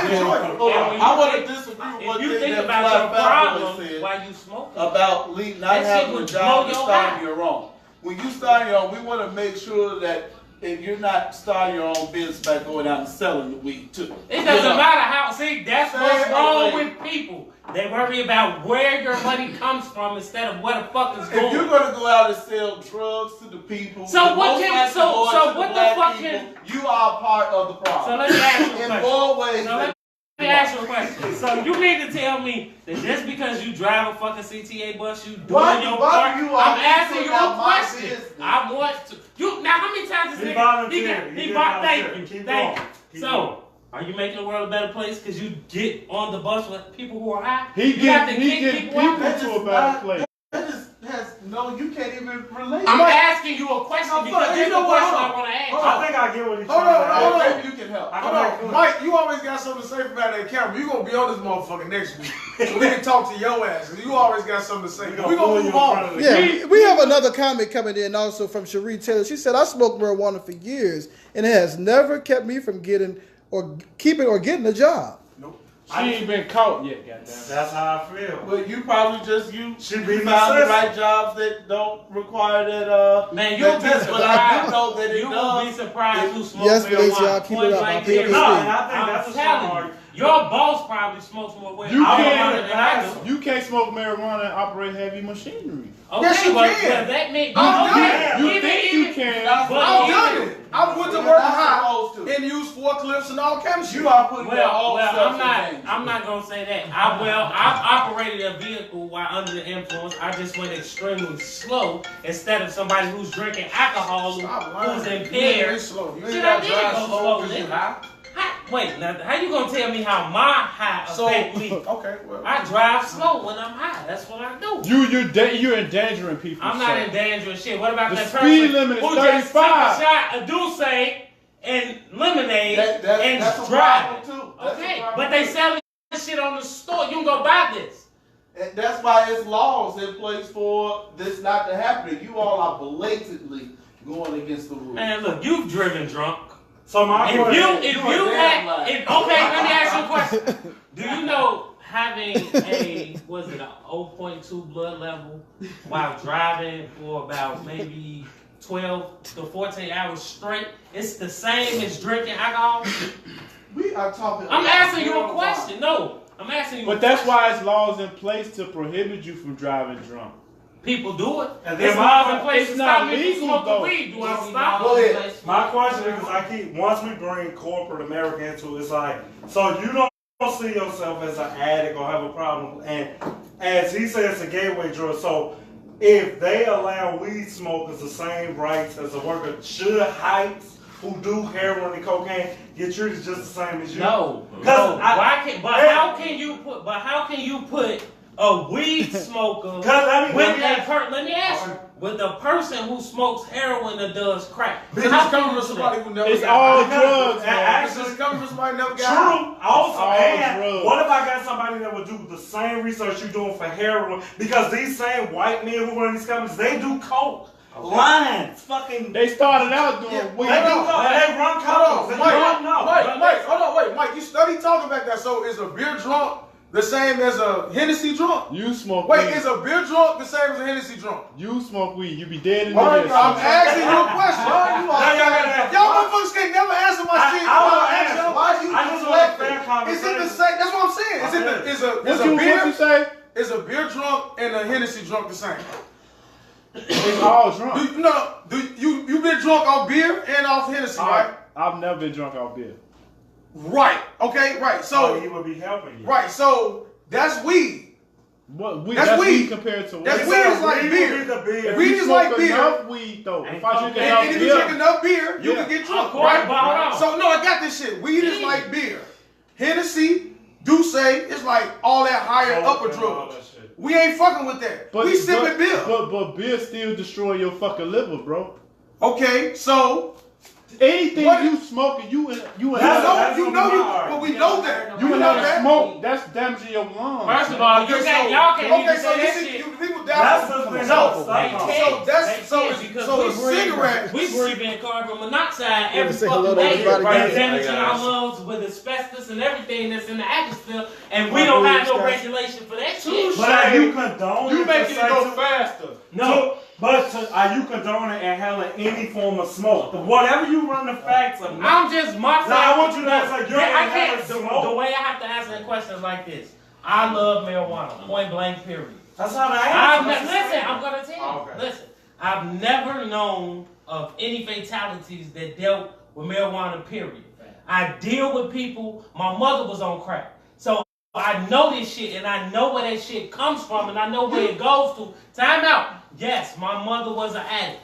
enjoy it. I want to disagree with what you think that about your problem said while you smoking. About not having a job and starting your own. When you start your own, we want to make sure that if you're not starting your own business by going out and selling the weed too. It doesn't matter how. See, that's what's wrong with people. They worry about where your money comes from instead of where the fuck is going. If you're gonna go out and sell drugs to the people, so what can? So what the fuck can? You are part of the problem. So let me ask you a question. In more ways. Let me ask you a question. So you mean to tell me that just because you drive a fucking CTA bus, you doing your part? I'm asking you a question. I want to. Now how many times this nigga? Thank you. So are you making the world a better place because you get on the bus with people who are high? He get people to a better place. No, you can't even relate. I'm asking you a question because this is the question I want to ask. I think I get what he's Hold on. Maybe you can help. Hold on. Mike, you always got something to say about that camera. You gonna be on this motherfucker next week. So we can talk to your ass. You always got something to say. We gonna move on. Yeah, we have another comment coming in also from Cherie Taylor. She said, I smoked marijuana for years and it has never kept me from getting a job. She ain't been caught yet, goddamn. That's how I feel. But you probably just you found the right jobs that don't require that. Man, you'll be surprised. But I do know that you will be surprised who smokes yes, marijuana. Yes, y'all keep it up. I think that's I'm telling you. Your boss probably smokes more weed. You can't smoke marijuana and operate heavy machinery. Okay, yes, you well, can. that means you think you can. I've done it. I've who went to work high and used forklifts and all kinds of shit. You are putting your Well, own self in I'm danger. not gonna say that. I operated a vehicle while under the influence. I just went extremely slow instead of somebody who's drinking alcohol who's impaired. Slow. You Shit, ain't I got to did drive go slow slow, because you nigga. high. Wait, now how you gonna tell me how my high affect me? Okay, well. I drive slow when I'm high. That's what I do. You're endangering people. I'm not endangering shit. What about The that speed person limit is who just took 35. a shot of Douce and lemonade and That's a driving? problem too. That's a Okay, problem but they too. selling shit on the store. You can go buy this. And that's why there's laws in place for this not to happen. You all are blatantly going against the rules. Man, look, you've driven drunk. So my If question, you had, okay, let me ask you a question. Do you know having a 0.2 blood level while driving for about maybe 12 to 14 hours straight, it's the same as drinking alcohol? We are talking. I'm about asking you a marijuana. question. No, I'm asking you. But that's why it's laws in place to prohibit you from driving drunk. People do it. And There's then laws in place it's to not stop me from legal, smoking though. weed. Do I stop? Go ahead. my question is, because once we bring corporate America into it, it's like, so you don't see yourself as an addict or have a problem, and as he says, it's a gateway drug. So if they allow weed smokers the same rights as a worker, should Heights who do heroin and cocaine get treated just the same as you? No. How can you put a weed smoker with let me ask you, with a person who smokes heroin or does crack? This is coming from somebody who never It's got all high. drugs, man. This is coming from somebody who never got high. True. Also, all and drugs. what if I got somebody that would do the same research you're doing for heroin? Because these same white men who run these companies, they do coke. Lines, fucking. They started out doing weed. They do coke. And they run Hold companies. on, And you don't know. Mike, hold on, wait, Mike, you study talking about that. So is a beer drunk the same as a Hennessy drunk? You smoke Wait, weed. is a beer drunk the same as a Hennessy drunk? You smoke weed. You be dead in the Mark, head. I'm asking you a question. Y'all motherfuckers can't never answer my shit. I just want a fair Is it conversation. the same? That's what I'm saying. Is What a you beer say? is a beer drunk and a Hennessy drunk the same? It's all drunk. You been drunk off beer and off Hennessy, right? I've never been drunk off beer. Right. Okay. Right. So So he would be helping you. right. So that's weed. What weed? That's weed. compared to what? That's weed is like beer. beer. Weed You is smoke like beer. enough weed though. If I drink And enough if you drink beer, enough beer, you Yeah. can get drunk, Of course, right? but hold on. So no, I got this shit. Weed is like beer. Hennessy, Douce, it's like all that higher upper drugs. We ain't fucking with that. We sipping beer. But beer still destroy your fucking liver, bro. Okay, so Anything What? you smoking, you That's but we know that. you know another that. smoke. That's damaging your lungs. First of all, you can't, y'all can't even say that shit. People That's down. the thing. So a cigarette. We breathing carbon monoxide every say hello fucking to day, everybody, right? guys. Damaging our lungs with asbestos and everything that's in the atmosphere, and we don't have no regulation for that shit. But are you condoning? You making it go faster. No. Are you condoning and handling any form of smoke? Whatever you run the facts of. I'm just my fact. I want you to answer your I can't. inhaling The smoke. way I have to answer the questions like this. I love marijuana. Point blank. Period. That's how I answer. Listen, I'm gonna tell you. Oh, okay. Listen, I've never known of any fatalities that dealt with marijuana. Period. I deal with people. My mother was on crack, so I know this shit, and I know where that shit comes from, and I know where it goes to. Time out. Yes, my mother was an addict,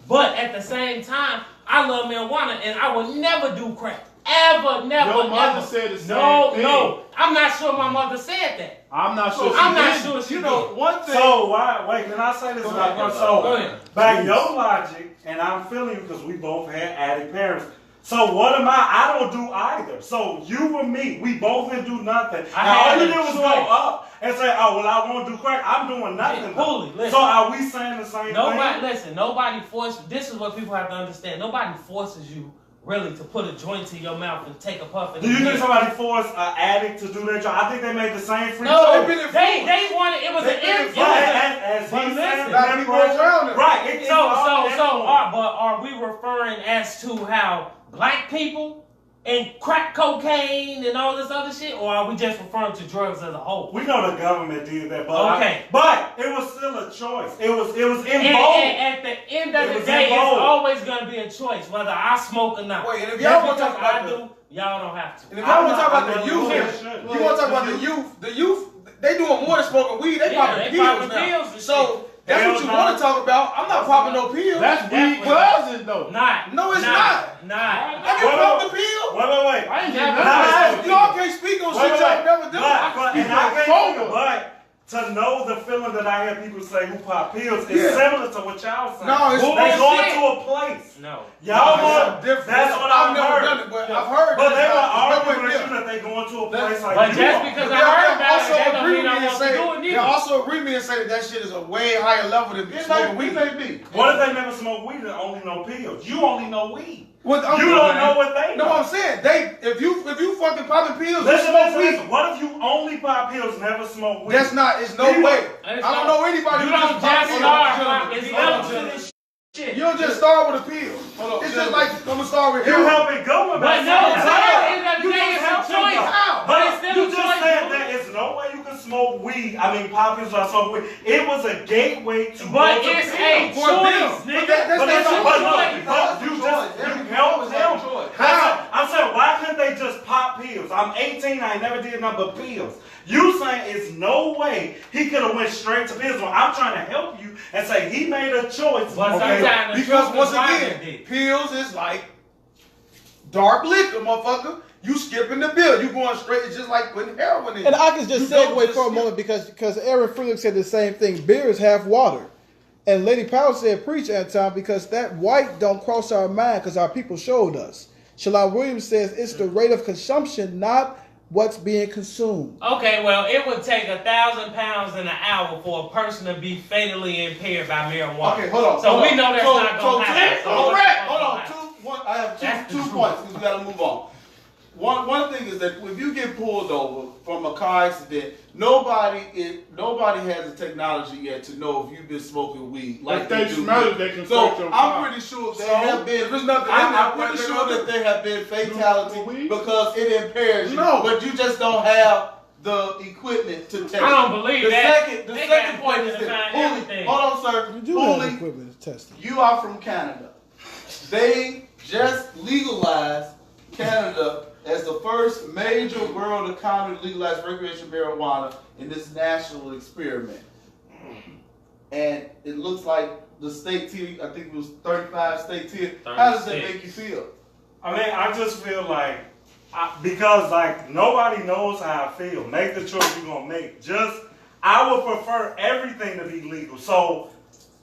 but at the same time, I love marijuana, and I will never do crack. Ever, never, Your mother ever. said the same thing. No. I'm not sure my mother said that. I'm not sure. I'm not sure she did. One thing. So wait, can I say this? Go So ahead. by your logic, and I'm feeling you because we both had addict parents. So what am I don't do either. So you or me, we both didn't do nothing. I All had you a did was go choice. up and say, oh, well, I won't do crack. I'm doing nothing. Hey, Hooli, listen. So are we saying the same Nobody, thing? listen, nobody forces, this is what people have to understand. Nobody forces you really to put a joint to your mouth and take a puff. And Do you think somebody forced an addict to do their job? I think they made the same free No, choice. they wanted, it was an As But he said, listen. right. But are we referring as to how black people and crack cocaine and all this other shit, or are we just referring to drugs as a whole? We know the government did that, but okay. But it was still a choice. It was in bold. And at the end of the day, it's always gonna be a choice whether I smoke or not. Wait, and if y'all want to talk about I do, y'all don't have to. And if y'all want to talk about the youth, you want to talk about the youth, they doing more than smoking weed. They popping pills now. So. That's what you want to talk about. I'm not popping no pills. That's weed cousin though. No, it's not. I can pop the pill. Wait. I ain't never. Y'all can't speak on shit y'all never do. But to know the feeling that I hear people say who pop pills is similar to what y'all say. No, it's they going to a place. No. Y'all want different. That's what I've never heard. done it, but I've heard. But they were arguing with you that they going to a place like but you just are. because I heard about it, that don't mean I want to do it They either. also agree me and say that shit is a way higher level than smoking weed. What if they never smoke weed and only know pills? You only know weed. You don't know what they know. No, I'm saying if you fucking popping pills, listen, you smoke weed. What if you only pop pills, never smoke weed? That's not. It's no way. I don't know anybody who just pop pills. It's levels to this shit. You don't just start with a pill. It's just like I'm gonna start with you help it go with but no, at the end of the day, it's a choice. But it's still you just said that it's no way you can smoke weed. I mean, pop pills or smoke weed. It was a gateway to. But it's a choice, nigga. You helped them. I'm saying, why couldn't they just pop pills? I'm 18. I ain't never did nothing but pills. You saying it's no way he could have went straight to pills. Well, I'm trying to help you and say he made a choice. Okay. Because once again, pills is like dark liquor, motherfucker. You skipping the bill. You going straight. It's just like putting heroin in. And I can just segue for a moment because Aaron Freeland said the same thing. Beer is half water. And Lady Powell said, preach, Anton, because that white don't cross our mind because our people showed us. Shalai Williams says it's the rate of consumption, not what's being consumed. Okay, well, it would take 1,000 pounds in an hour for a person to be fatally impaired by marijuana. Okay, hold on. So we know that's not going to happen. Hold on. I have two points because we got to move on. One thing is that if you get pulled over from a car accident, nobody has the technology yet to know if you've been smoking weed. Like they smell it, they can search your car. I'm pretty sure I'm pretty sure that there have been fatalities because it impairs you. But you just don't have the equipment to test. I don't believe that. The second point is that hold on, sir. You do have equipment to test it. You are from Canada. They just legalized Canada as the first major world economy to legalize recreational marijuana in this national experiment. And it looks like the state tier, I think it was 35 state tier. How does that make you feel? I mean, I just feel like, because like nobody knows how I feel. Make the choice you're going to make. I would prefer everything to be legal. So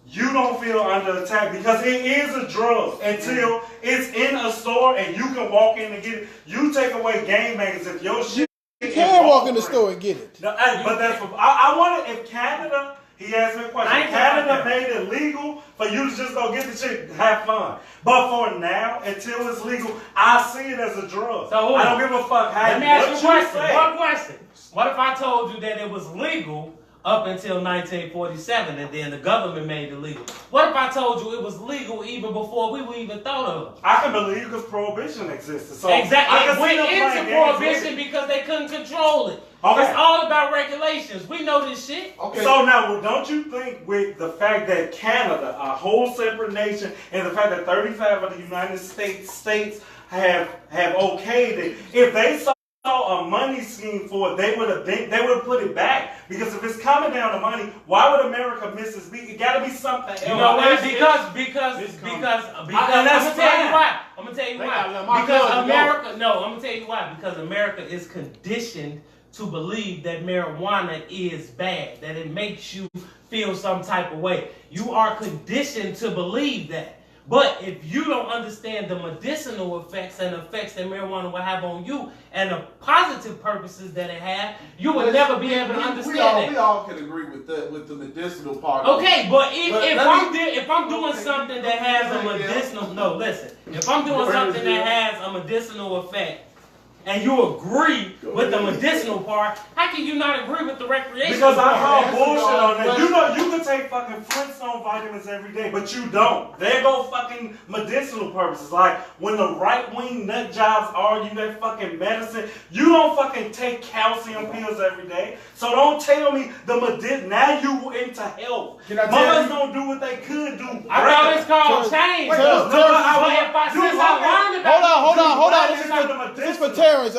you don't feel under attack because it is a drug until it's in a store and you can walk in and get it. You take away game makers if your shit. You can walk in the store and get it. No, but that's I wonder if Canada. He asked me a question. Canada made it legal for you to just go get the shit, have fun. But for now, until it's legal, I see it as a drug. So I don't give a fuck how. Let me ask you a question. One question. What if I told you that it was legal up until 1947, and then the government made it legal? What if I told you it was legal even before we were even thought of? I can believe because prohibition existed. So exactly. I It went into prohibition because they couldn't control it. Okay. It's all about regulations. We know this shit. Okay. So now, don't you think with the fact that Canada, a whole separate nation, and the fact that 35 of the United States have okayed it, if they saw a money scheme for it, they would have put it back. Because if it's coming down to money, why would America miss this beat? It got to be something else. You know why? Because I'm gonna tell you why. Because America. No, I'm gonna tell you why. Because America is conditioned to believe that marijuana is bad, that it makes you feel some type of way. You are conditioned to believe that. But if you don't understand the medicinal effects and effects that marijuana will have on you and the positive purposes that it has, you will never be able to understand that. We all can agree with the medicinal part. Okay, but if I'm doing something that has a medicinal, if I'm doing something that has a medicinal effect and you agree with the medicinal part, how can you not agree with the recreational Because I part? call bullshit on that. You know, you can take fucking Flintstone vitamins every day, but you don't. There go fucking medicinal purposes. Like, when the right-wing nut jobs argue that fucking medicine, you don't fucking take calcium pills every day. So don't tell me the medicine, now you into health. Mothers don't do what they could do. I thought it's called change. Hold on. This is for Terrence.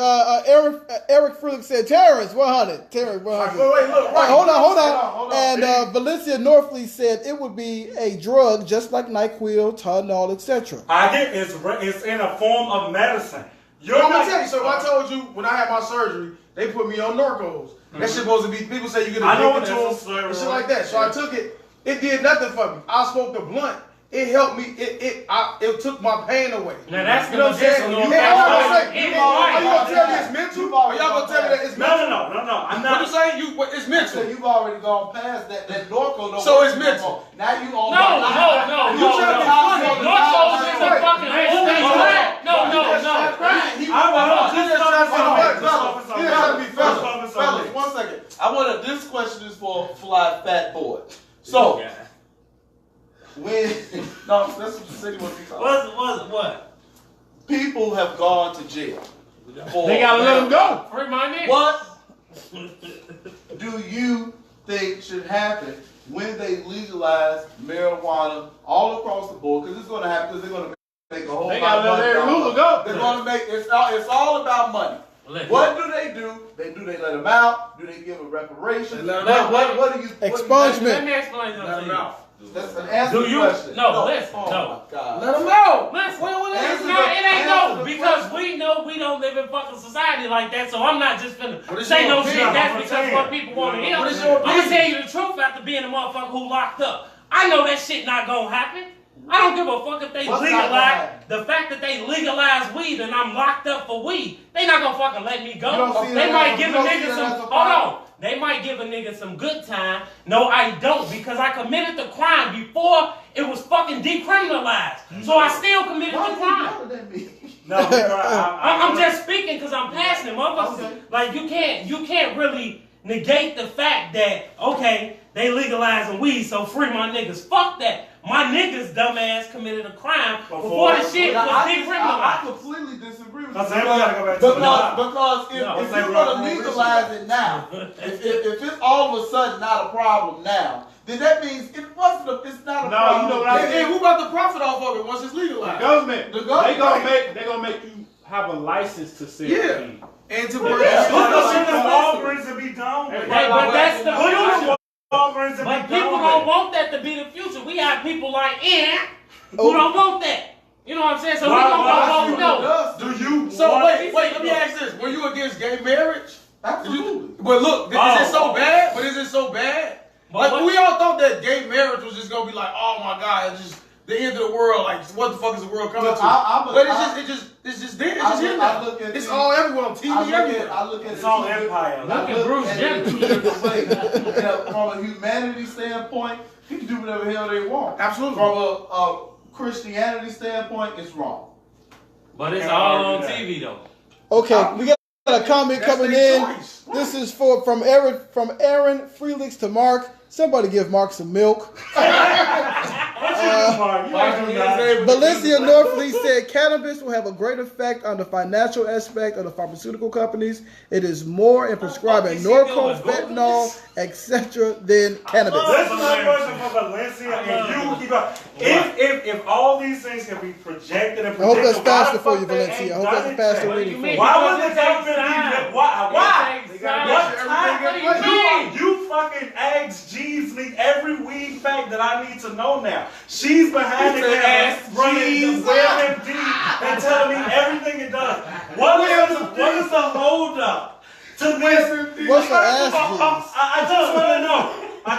Eric Frelick said, Terrence, 100. Terrence, 100. Wait, look. Right, hold on. And Valencia Norfleet said it would be a drug just like NyQuil, Tylenol, etc. I get it's in a form of medicine. I'm gonna tell you. So if I told you when I had my surgery, they put me on Narcos. That shit supposed to be. People say you get addicted to them and shit like that. So I took it. It did nothing for me. I smoked a blunt. It helped me. It took my pain away. Now that's you know what I'm saying. Are you gonna tell me it's mental? Are y'all gonna tell me that it's mental? No. I'm not. What you saying? It's mental. So you've already gone past that Norco. So it's mental. Now you on. No. You trying to be funny? Norcos is a fucking Fellas, 1 second. This question is for Fly Fat Boy. So, when that's what the city was talking. What? People have gone to jail. They gotta let them go. Free my nigga. What do you think should happen when they legalize marijuana all across the board? Because it's going to happen. Because they're going to make a whole lot of money. They're going to make it's all about money. What do? They let them out? Do they give a reparation? What do you? Expungement. Let me explain something. Let them out. That's an answer question. Listen. Oh my God. Let them out. Listen. It ain't no, because we know we don't live in fucking society like that, so I'm not just finna say no shit. That's because what people want to hear. I'm gonna tell you the truth after being a motherfucker who locked up. I know that shit not gonna happen. I don't give a fuck if they legalize. The fact that they legalize weed and I'm locked up for weed, they not gonna fucking let me go. They might give a nigga some. Hold on. They might give a nigga some good time. No, I don't, because I committed the crime before it was fucking decriminalized. So I still committed the crime. No, I'm just speaking because I'm passionate, motherfuckers. Okay. Like you can't really negate the fact that okay, they legalizing weed, so free my niggas. Fuck that. My niggas dumbass committed a crime before the shit was decriminalized. I completely disagree with you. Because if you're going to legalize it now, if it's all of a sudden not a problem now, then that means it's not a problem. No, you know what I mean? Who about to profit off of it once it's legalized? The government. They're gonna make you have a license to sell weed. And to purchase. Put the shit in Walgreens and be done. But that's the future. Walgreens and but people don't want that to be the future. We have people like who don't want that. You know what I'm saying? So we don't know what we know. Do you? So wait, let me ask this. Were you against gay marriage? Absolutely. But look, is it so bad? Like we all thought that gay marriage was just gonna be like, oh my God, it's just the end of the world. Like, what the fuck is the world coming to? But it's just there. It's just here now. It's all everywhere on TV. I look at it's all empire. Look at Bruce Jenner. From a humanity standpoint, you can do whatever the hell they want. Absolutely. From a Christianity standpoint, it's wrong. But it's all on TV though. Okay, we got a comment coming in. This is from Aaron Freelix to Mark. Somebody give Mark some milk. Valencia Norfleet said cannabis will have a great effect on the financial aspect of the pharmaceutical companies. It is more in prescribing Norco, fentanyl, etc. than cannabis. This is my question for Valencia, and you keep up. If all these things can be projected and projected, I hope that's faster for you, Valencia. I hope that's a faster reading for you. Why would the government be? Why? What time? You fucking ask G's me every weed fact that I need to know now. She's behind the camera running the WebMD and telling me everything it does. What is the hold up to this? What's the ass? I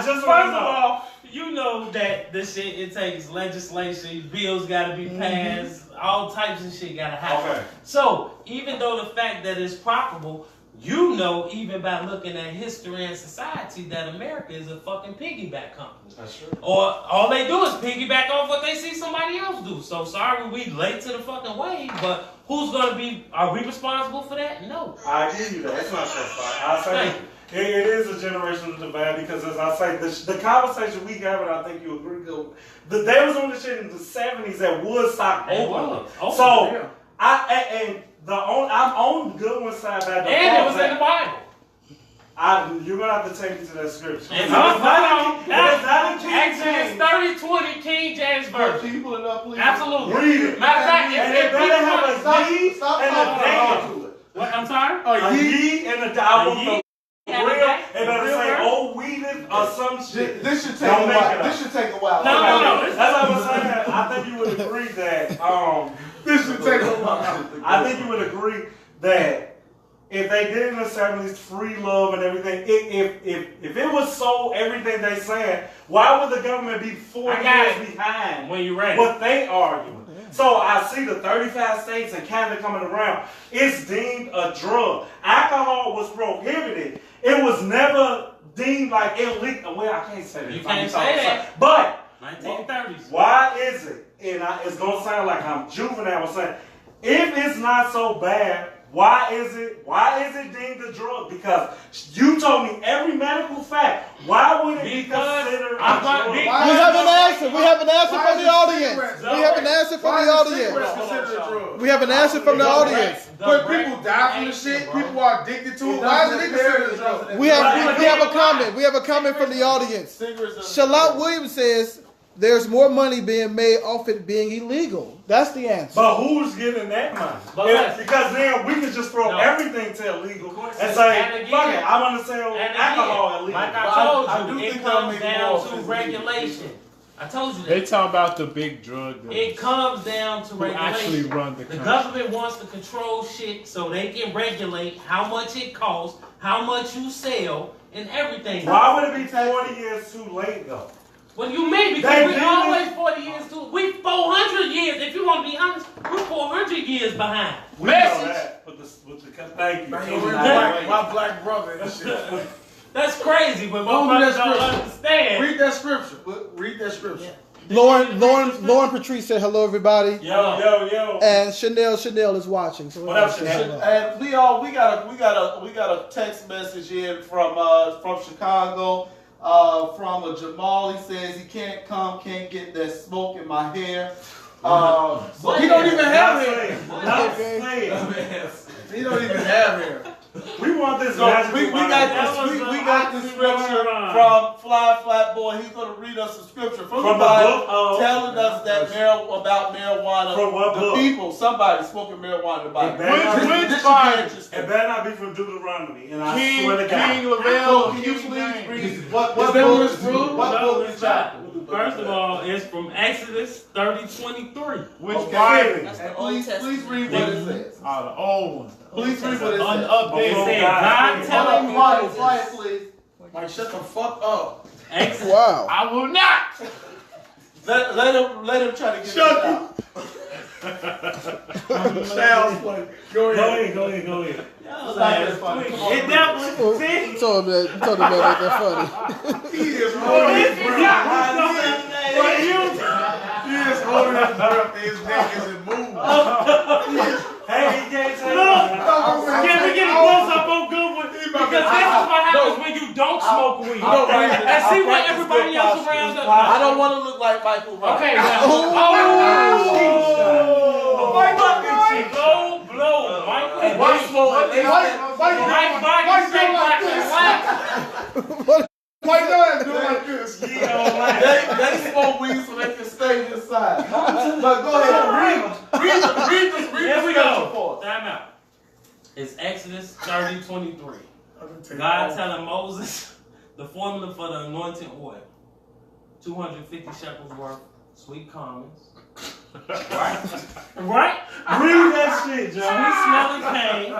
just want to know. You know that this shit, it takes legislation, bills gotta be passed, all types of shit gotta happen. Okay. So, even though the fact that it's profitable, you know, even by looking at history and society, that America is a fucking piggyback company. That's true. Or all they do is piggyback off what they see somebody else do. So sorry we late to the fucking wave, but who's gonna be? Are we responsible for that? No. I give you that. That's not your fault. I say it is a generational divide because, as I say, the conversation we having, I think you agree with. They was on the shit in the 70s at Woodstock openly. So I'm on Goodwin's side by the and it was in the Bible. You're gonna have to take me to that scripture. And Exodus 30:20 King James Version. Can you pull it up, please? Absolutely. Read it. Matter of fact, And it better have a ye and a day. What? I'm sorry. A ye and a day. I want the and a real. day? It better Real say word? old weeded or some shit. This should take Don't a make while. it up. This should take a while. No. That's what I'm saying. I think you would agree that. This should take a while. I think you would agree that if they did in the 70s free love and everything, if it was so everything they saying, why would the government be 40 years behind when you ready? what they arguing? So I see the 35 states and Canada coming around. It's deemed a drug. Alcohol was prohibited. It was never deemed like illegal. Well, I can't say that. You can't say that. But 1930s. why is it? And it's gonna sound like I'm juvenile saying, if it's not so bad, why is it deemed a drug? Because you told me every medical fact. Why would it be considered a drug? We have an answer. We have an answer from the audience. We have an answer from the audience. We have an answer from the audience. But people die from the shit. People are addicted to it. Why is it considered a drug? We have a comment. We have a comment from the audience. Shalot Williams says there's more money being made off it being illegal. That's the answer. But who's getting that money? Because then we can just throw everything to illegal and say, fuck it, I want to sell alcohol illegal. Like I told you, it comes down to regulation. I told you that. They talk about the big drug dealers. It comes down to who regulation. actually run the country. The government wants to control shit so they can regulate how much it costs, how much you sell, and everything. Why would it be 40 years too late though? What do you mean? Because we're always 40 years too. We 400 years. If you want to be honest, we're 400 years behind. We know that. Thank you. My black brother and shit. That's crazy, but motherfuckers don't understand. Read that scripture. Read that scripture. Lauren Patrice said hello, everybody. Yo. And Chanel is watching. So what up, Chanel? And we got a text message in from Chicago. From a Jamal, he says he can't get that smoke in my hair. So he don't even have hair. He don't even have hair. We want this. So we got this scripture from Fly Flat Boy. He's going to read us a scripture from the Bible telling us that about marijuana. From what book? People, somebody smoking marijuana in the Bible. Which Bible? It better not be from Deuteronomy. And I swear to God. King Lavelle, can you please read what book is chapter? First of all, it's from Exodus 30:23. Which Bible? Please read what it says. The old one. Please read what it says. It said, God telling Moses. Quiet, please. Like, shut the fuck up. Wow. I will not. Let him try to get Shut it out. Go ahead. It definitely Told him that ain't that funny. He is holding his breath. He is holding his breath. His neck isn't moving. Hey, he can't say Can we get a close up on Goodwin? Because this is what happens when you don't smoke weed. And see what everybody else around us. I don't want to look like Michael Ryan. Okay, now. Blow. Michael. Why you gotta do it like this? They smoke weed so they can stay inside. But go ahead, read this. Here we go. Time out. It's Exodus 30:23. God telling Moses the formula for the anointing oil. 250 shekels worth sweet commons. Right? Read that shit, Joe. Sweet smelling cane,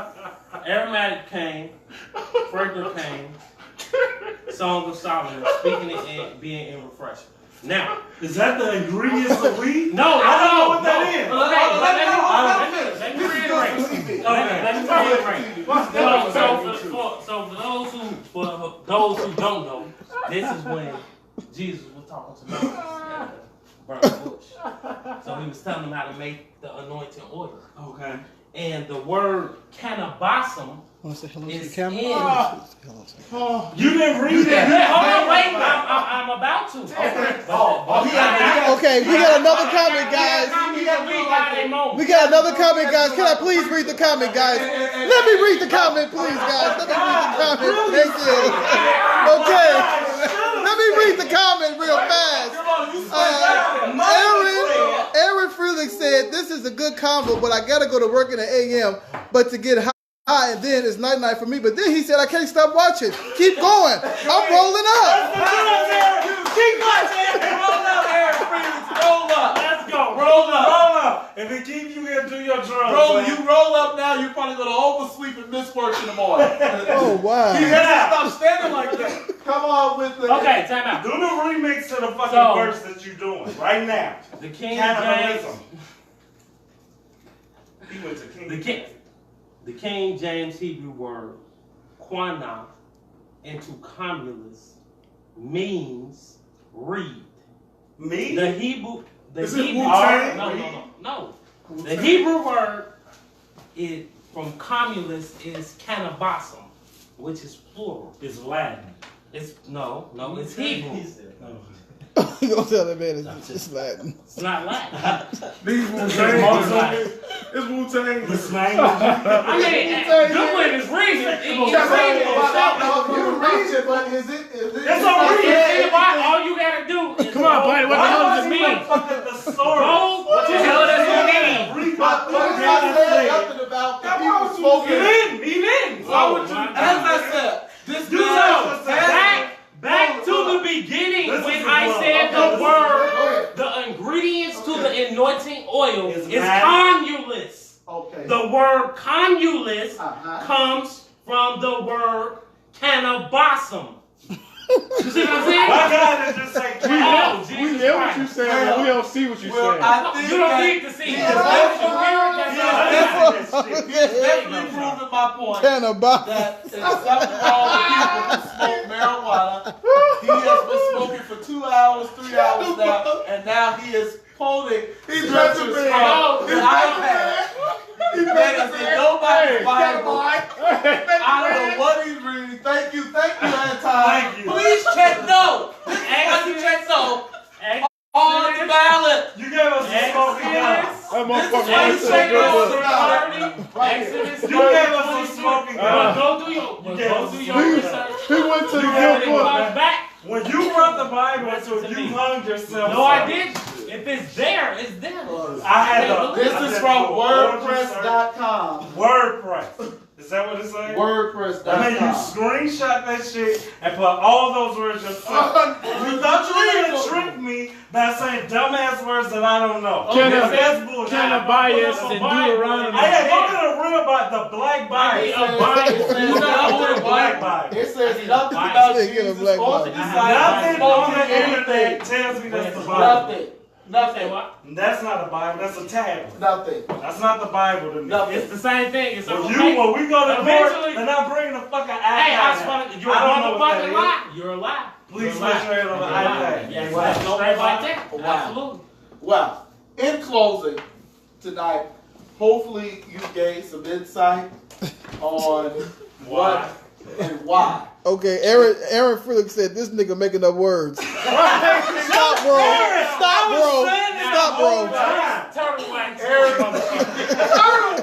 aromatic cane, fragrant cane, Song of Solomon, speaking it and being in refreshing. Now, is that the ingredients of weed? No, I don't know what that is. Let me reiterate. So for is when Jesus was talking to Moses at the burning bush. So he was telling them how to make the anointing oil. Okay. And the word cannabasum is in. You didn't read it. Hold on, wait. I'm about to. Okay, we got another comment, guys. We got another comment, guys. Can I please read the comment, guys? Let me read the comment, please, guys. Let me read the comment. Thank you. Okay. Let me read the comment real fast. Aaron Freeling said, this is a good combo, but I got to go to work in the AM. But to get high, and then it's night-night for me. But then he said, I can't stop watching. Keep going. I'm rolling up. Keep watching. Roll up, Aaron Freeling. Roll up. Let's go. Roll up. Roll up. If it keeps you here, do your drums. Bro, you roll up now, you're probably going to oversleep and miss work in the morning. Oh, wow. You have to stop standing like that. Come on with the... Okay, time out. Do the remix to the fucking verse that you're doing right now. The King James. He went to King James. The King James Hebrew word quana into comulus means read. Me? The Hebrew. The Hebrew. No. The Hebrew word from comulus is cannabasum, which is plural. It's Latin. It's it's Hebrew. You gonna tell that man it's Latin. It's not Latin. These Wu-Tang. It's Wu-Tang. I mean, Goodwin is reading. You read it, but is it? It's a read. All you gotta do is come on, buddy. What the hell does it mean? The story. What the hell does it mean? But I said nothing about the people smoking. He didn't. As I said, this Back to the beginning when I said the word, the ingredients to the anointing oil is conulus. Okay. The word conulus comes from the word cannabasum. You see what I'm saying? My God is just like, we hear what you saying, but we don't see what you're saying. You don't need to see it. He's definitely proving my point that it's something wrong with people who smoke marijuana. He has been smoking for 2 hours, 3 hours now, and now he is quoting scriptures from the iPad. That is in nobody's Bible. I don't know what he's reading. Thank you, Anton. Please check no. How you check no? On the ballot. You gave us a smoking gun. That motherfucker You gave us a smoking gun. Go do your research. He went to the good book. When you brought the Bible until you hung yourself. No, I didn't. If it's there, it's there. This is from WordPress.com. WordPress. Is that what it's saying? WordPress.com. And then you screenshot that shit and put all those words yourself. You thought you were going to trick me by saying dumbass words that I don't know. That's bullshit. Cannabis and Deuteronomy. Go to the real Bible, the Black Bible. It says nothing about Jesus or the nothing on the internet tells me that's the Bible. Nothing. That's not the Bible. That's a tablet. Nothing. That's not the Bible to me. It's the same thing. It's when we go to court, they're not bringing the fucking iPad. Hey, you're a motherfucking lie. You're a lie. Please put your hand on the iPad. Yes, straight like that. Absolutely. Well, in closing tonight, hopefully you gave some insight on what and why. Okay, Aaron Freeling said this nigga making up words. Stop, bro. Stop, bro. Stop, bro. Turtle wax.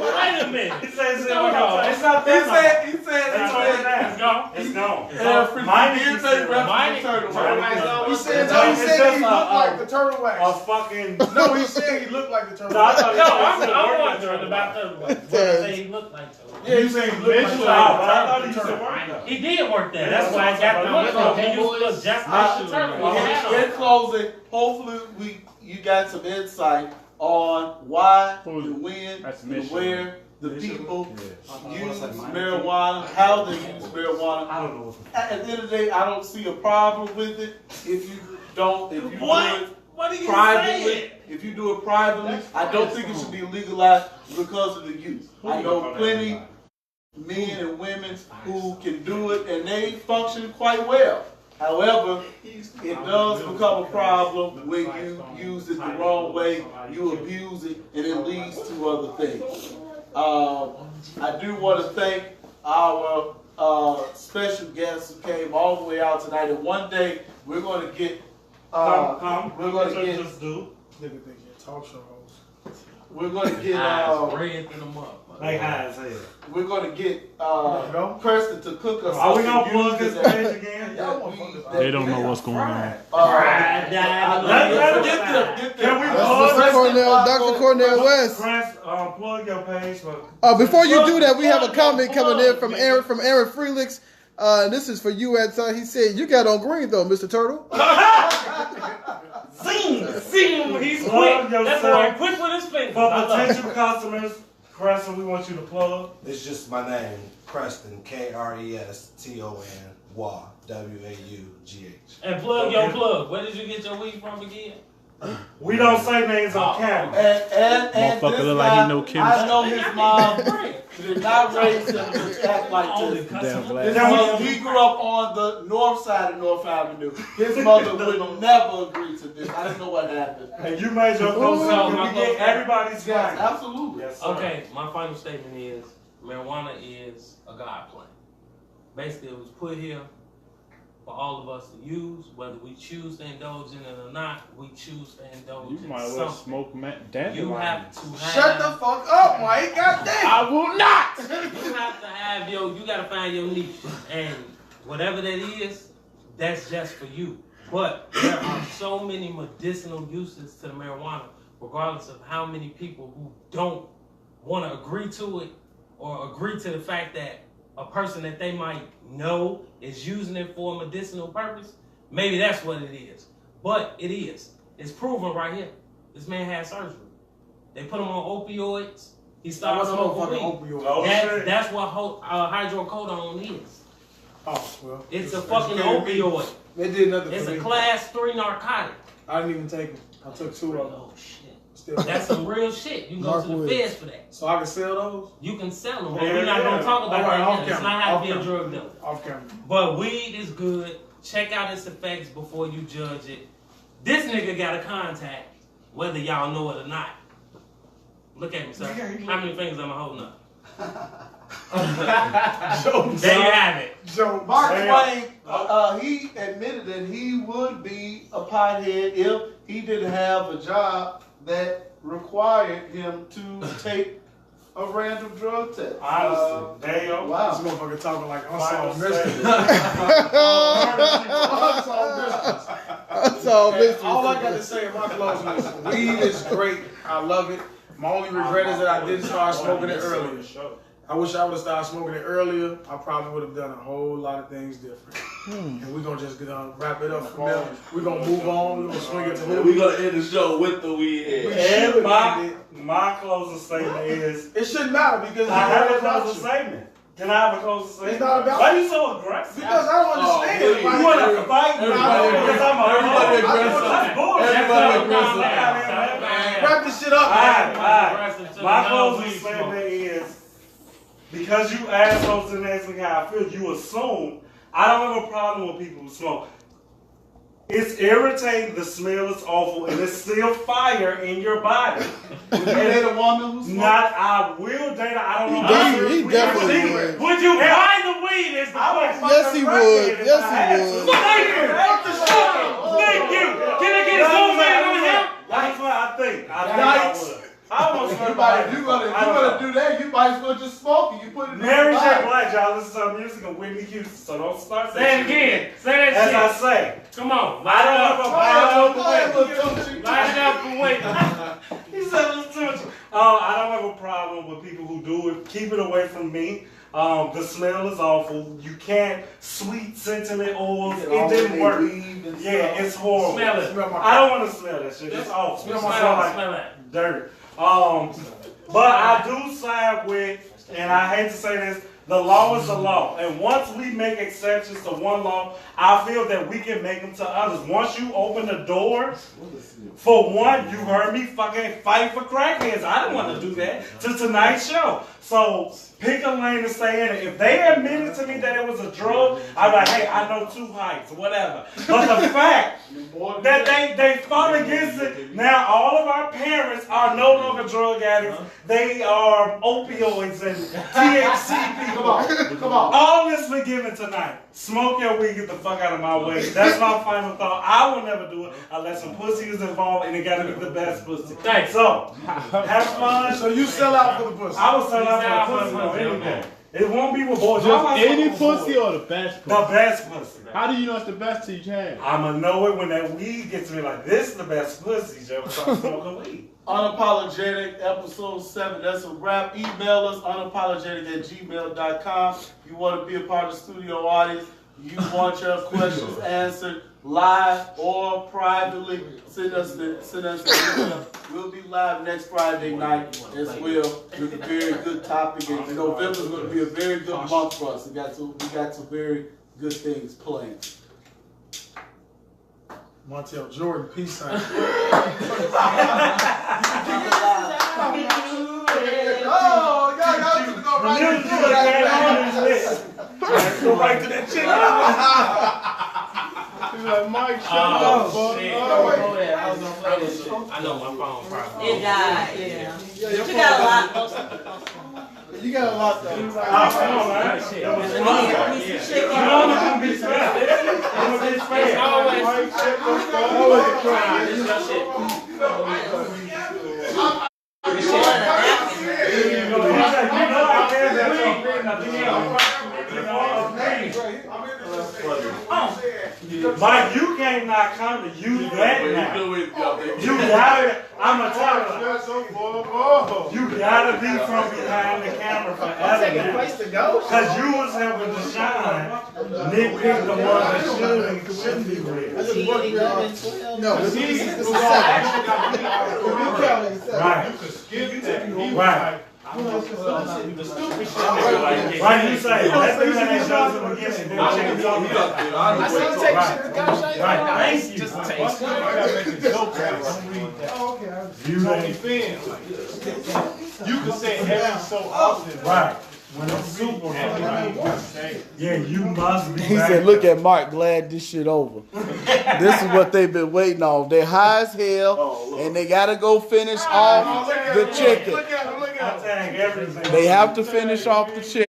Wait a minute. He said it's not that. He said it's gone. It's gone. Mine is turtle wax. He said he looked like the turtle wax. A fucking. No, he said he looked like the turtle wax. I'm wondering about turtle wax. What did I say he looked like turtle wax? Yeah, you saying he looked like the turtle wax. He did work there. That's why I got the look from. He used to look just like the turtle wax. In closing, hopefully you got some insight on why, and when, and where the people use marijuana, how they use marijuana. I don't know. At the end of the day, I don't see a problem with it if you do it privately. If you do it privately, I don't think it should be legalized because of the use. I know plenty men and women who can do it and they function quite well. However, it does become a problem when you use it the wrong way, you abuse it, and it leads to other things. I do want to thank our special guests who came all the way out tonight. And one day we're going to get. We're going to get. Just do. Talk show host. We're going to get. Like high as hell. We're going to get Preston to cook us. Are we going to plug this page again? They don't know what's going on. Can we Dr. Cornell West. Press, plug your page. Before you do that, we have a comment coming in from Aaron Freelix. This is for you, Anton. He said, "You got on green though, Mr. Turtle." Zing! He's quick. That's why I'm quick with his finger. For potential customers, Preston, we want you to plug. It's just my name, Preston, Kreston, WAUGH. And plug your plug. Where did you get your weed from again? We don't say names on camera. And Motherfucker this look guy, like he know chemistry. I know his mom did not raise him to act like this. Damn glad. His mother, he grew up on the north side of North Avenue. His mother would never agree to this. I don't know what happened. And you made your post. Can we get everybody's Yes, name? absolutely. Yes, sir. Okay, my final statement is marijuana is a God plan. Basically, it was put here for all of us to use, whether we choose to indulge in it or not. We choose to indulge You in might as well something. smoke You have to have. Shut the fuck up, Mike. Goddamn. I will not. You have to have you gotta find your niche. And whatever that is, that's just for you. But there are so many medicinal uses to the marijuana, regardless of how many people who don't want to agree to it or agree to the fact that a person that they might know is using it for a medicinal purpose. Maybe that's what it is. But it is. It's proven right here. This man had surgery. They put him on opioids. He started smoking weed. That's what hydrocodone is. Oh, well. It's a fucking opioid. They did nothing It's for a me. class 3 narcotic. I didn't even take them. I took 2 of them. Oh shit. Still. That's some real shit. You go to the feds for that. So I can sell those? You can sell them, but we're not gonna talk about that yet. It's not how to be a drug dealer. Off camera. But weed is good. Check out its effects before you judge it. This nigga got a contact, whether y'all know it or not. Look at me, sir. How many fingers am I holding up? There you have it. Joe Mark Twain, he admitted that he would be a pothead if he didn't have a job that required him to take a random drug test. Honestly, damn. Wow. This motherfucker talking like Final unsolved mystery. Unsolved mystery. All I got to say in my closing is weed is great. I love it. My only regret is that I didn't start smoking it earlier. I wish I would have started smoking it earlier. I probably would have done a whole lot of things different. And we're going to just wrap it up from there. We're going to move on. We're going to swing it to We're going to end the show with the weed head. And my closing statement is... It shouldn't matter because I have a closing statement. Can I have a closing statement? It's not about... Why are you so aggressive? Because I don't understand. You want to fight me? Everybody aggressive. That's bullshit. Everybody aggressive. Wrap this shit up. Alright. My closing statement is... Because you assholes didn't ask me how I feel, you assume I don't have a problem with people who smoke. It's irritating, the smell is awful, and it's still fire in your body. Would you date a woman who smokes? Not, I will date her. I don't know. He definitely would. Would you buy the weed? Is the question. Yes, he would. Yes, he would. Thank you. Thank you. Can I get a zoom in on him? That's what I think. I would. I almost If you're gonna do that, you might as well just smoke it. You put it in Mary the J. body. Blige, y'all listen to her music and Whitney Houston, so don't start Say it again. Say that As shit. I say, Come on. I don't have a problem Go ahead, Line it up and wait. He said it's too much. I don't have a problem with people who do it. Keep it away from me. The smell is awful. You can't sweet scented oils. It didn't work. Yeah, it's horrible. Smell it. I don't want to smell that shit. It's awful. It smells like Smell it. dirt. But I do side with, and I hate to say this, the law is the law. And once we make exceptions to one law, I feel that we can make them to others. Once you open the door, for one, you heard me fucking fight for crackheads. I didn't want to do that to tonight's show. So pick a lane to stay in it. If they admitted to me that it was a drug, I'd be like, hey, I know 2 heights, whatever. But the fact that they fought against it, now all of our parents are no longer drug addicts. They are opioids and THC people. Come on. All this forgiven tonight. Smoke your weed, get the fuck out of my way. That's my final thought. I will never do it unless some pussy is involved and it gotta be the best pussy. Thanks. So, have fun. So you sell out for the pussy? I will sell out for the pussy on anything. It won't be with boys. Just any pussy or the best pussy? The best pussy. How do you know it's the best till you change? I'ma know it when that weed gets me like, this is the best pussy, Joe. Start smoking weed. Unapologetic, episode 7. That's a wrap. Email us, unapologetic@gmail.com. You want to be a part of the studio audience. You want your questions answered live or privately. Send us the email. We'll be live next Friday night as well with a very good topic. And November is going to be a very good month for us. We got some very good things planned. Montel Jordan, peace sign. Oh, y'all should go Go right to that chick. He's like, Mike, shut Oh, up, fuck. shit. Oh, I was gonna play this shit. I know my phone probably. It died, yeah. But you got a lot. You got a lot though. Come on, man. Shit. That was Let fun. me Yeah. shake You it know off. it's gonna be fair. It's gonna be It's fair. always Mike, shut the fuck up. nah, this is your shit. This shit. You know I can't have Mike, you can't not come to use that now. You gotta, I'm gonna tell you. You gotta be from behind the camera forever now. Cause you was helping to shine. Nitpick the one that shouldn't be with. No, this is the Right. Right. Why do you say that thing that ain't chosen against you? Right. Thank you. You can say every so often. Right. When it's super hard. Yeah, you must be. He said, look at Mark, glad this shit over. This is what they've been waiting on. They're high as hell, and they got to go finish off the chicken. They have to finish off the chicken.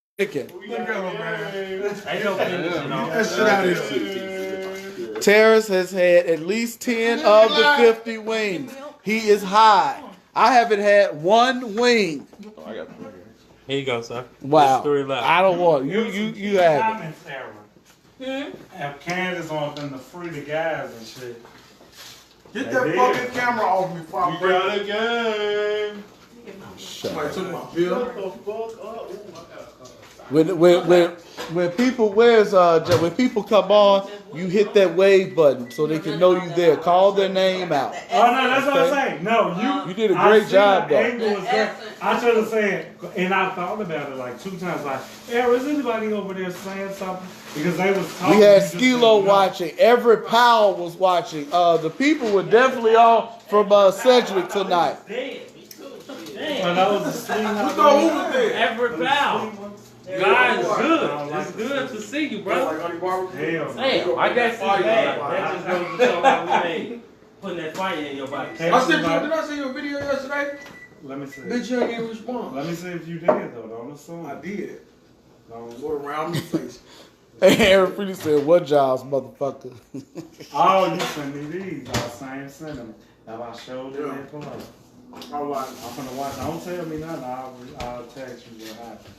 Terrace has had at least 10 of the 50 wings. He is high. I haven't had one wing. Here you go, sir. Wow. Story left. I don't want you have it. Have Candace on them to free the guys and shit. Get that fucking camera off me before I break it. Game. Somebody took my bill. When people come on, you hit that wave button so they can know you there. Call their name out. Oh no, that's what I'm saying. No, you did a great job though. I should have said, and I thought about it like 2 times. Like, hey, is anybody over there saying something? Because they was talking. We had Skilo watching. Every Powell was watching. The people were definitely all from Sedgwick tonight. And I was asleep. Who was there? Every foul. God is good. It's good to see you, brother. Damn, I guess it's bad. That just goes to show how we made putting that fire in your body. Did I see your video yesterday? Let me see. Bitch, you ain't even respond. Let me see if you did though. Don't assume. I did. Don't. Go around my face. Aaron Freely said, "What jobs, motherfucker?" Oh, you sent me these. I same sentiment. Now I showed them in below. All right. I'm gonna watch. Don't tell me nothing. I'll text you what happened.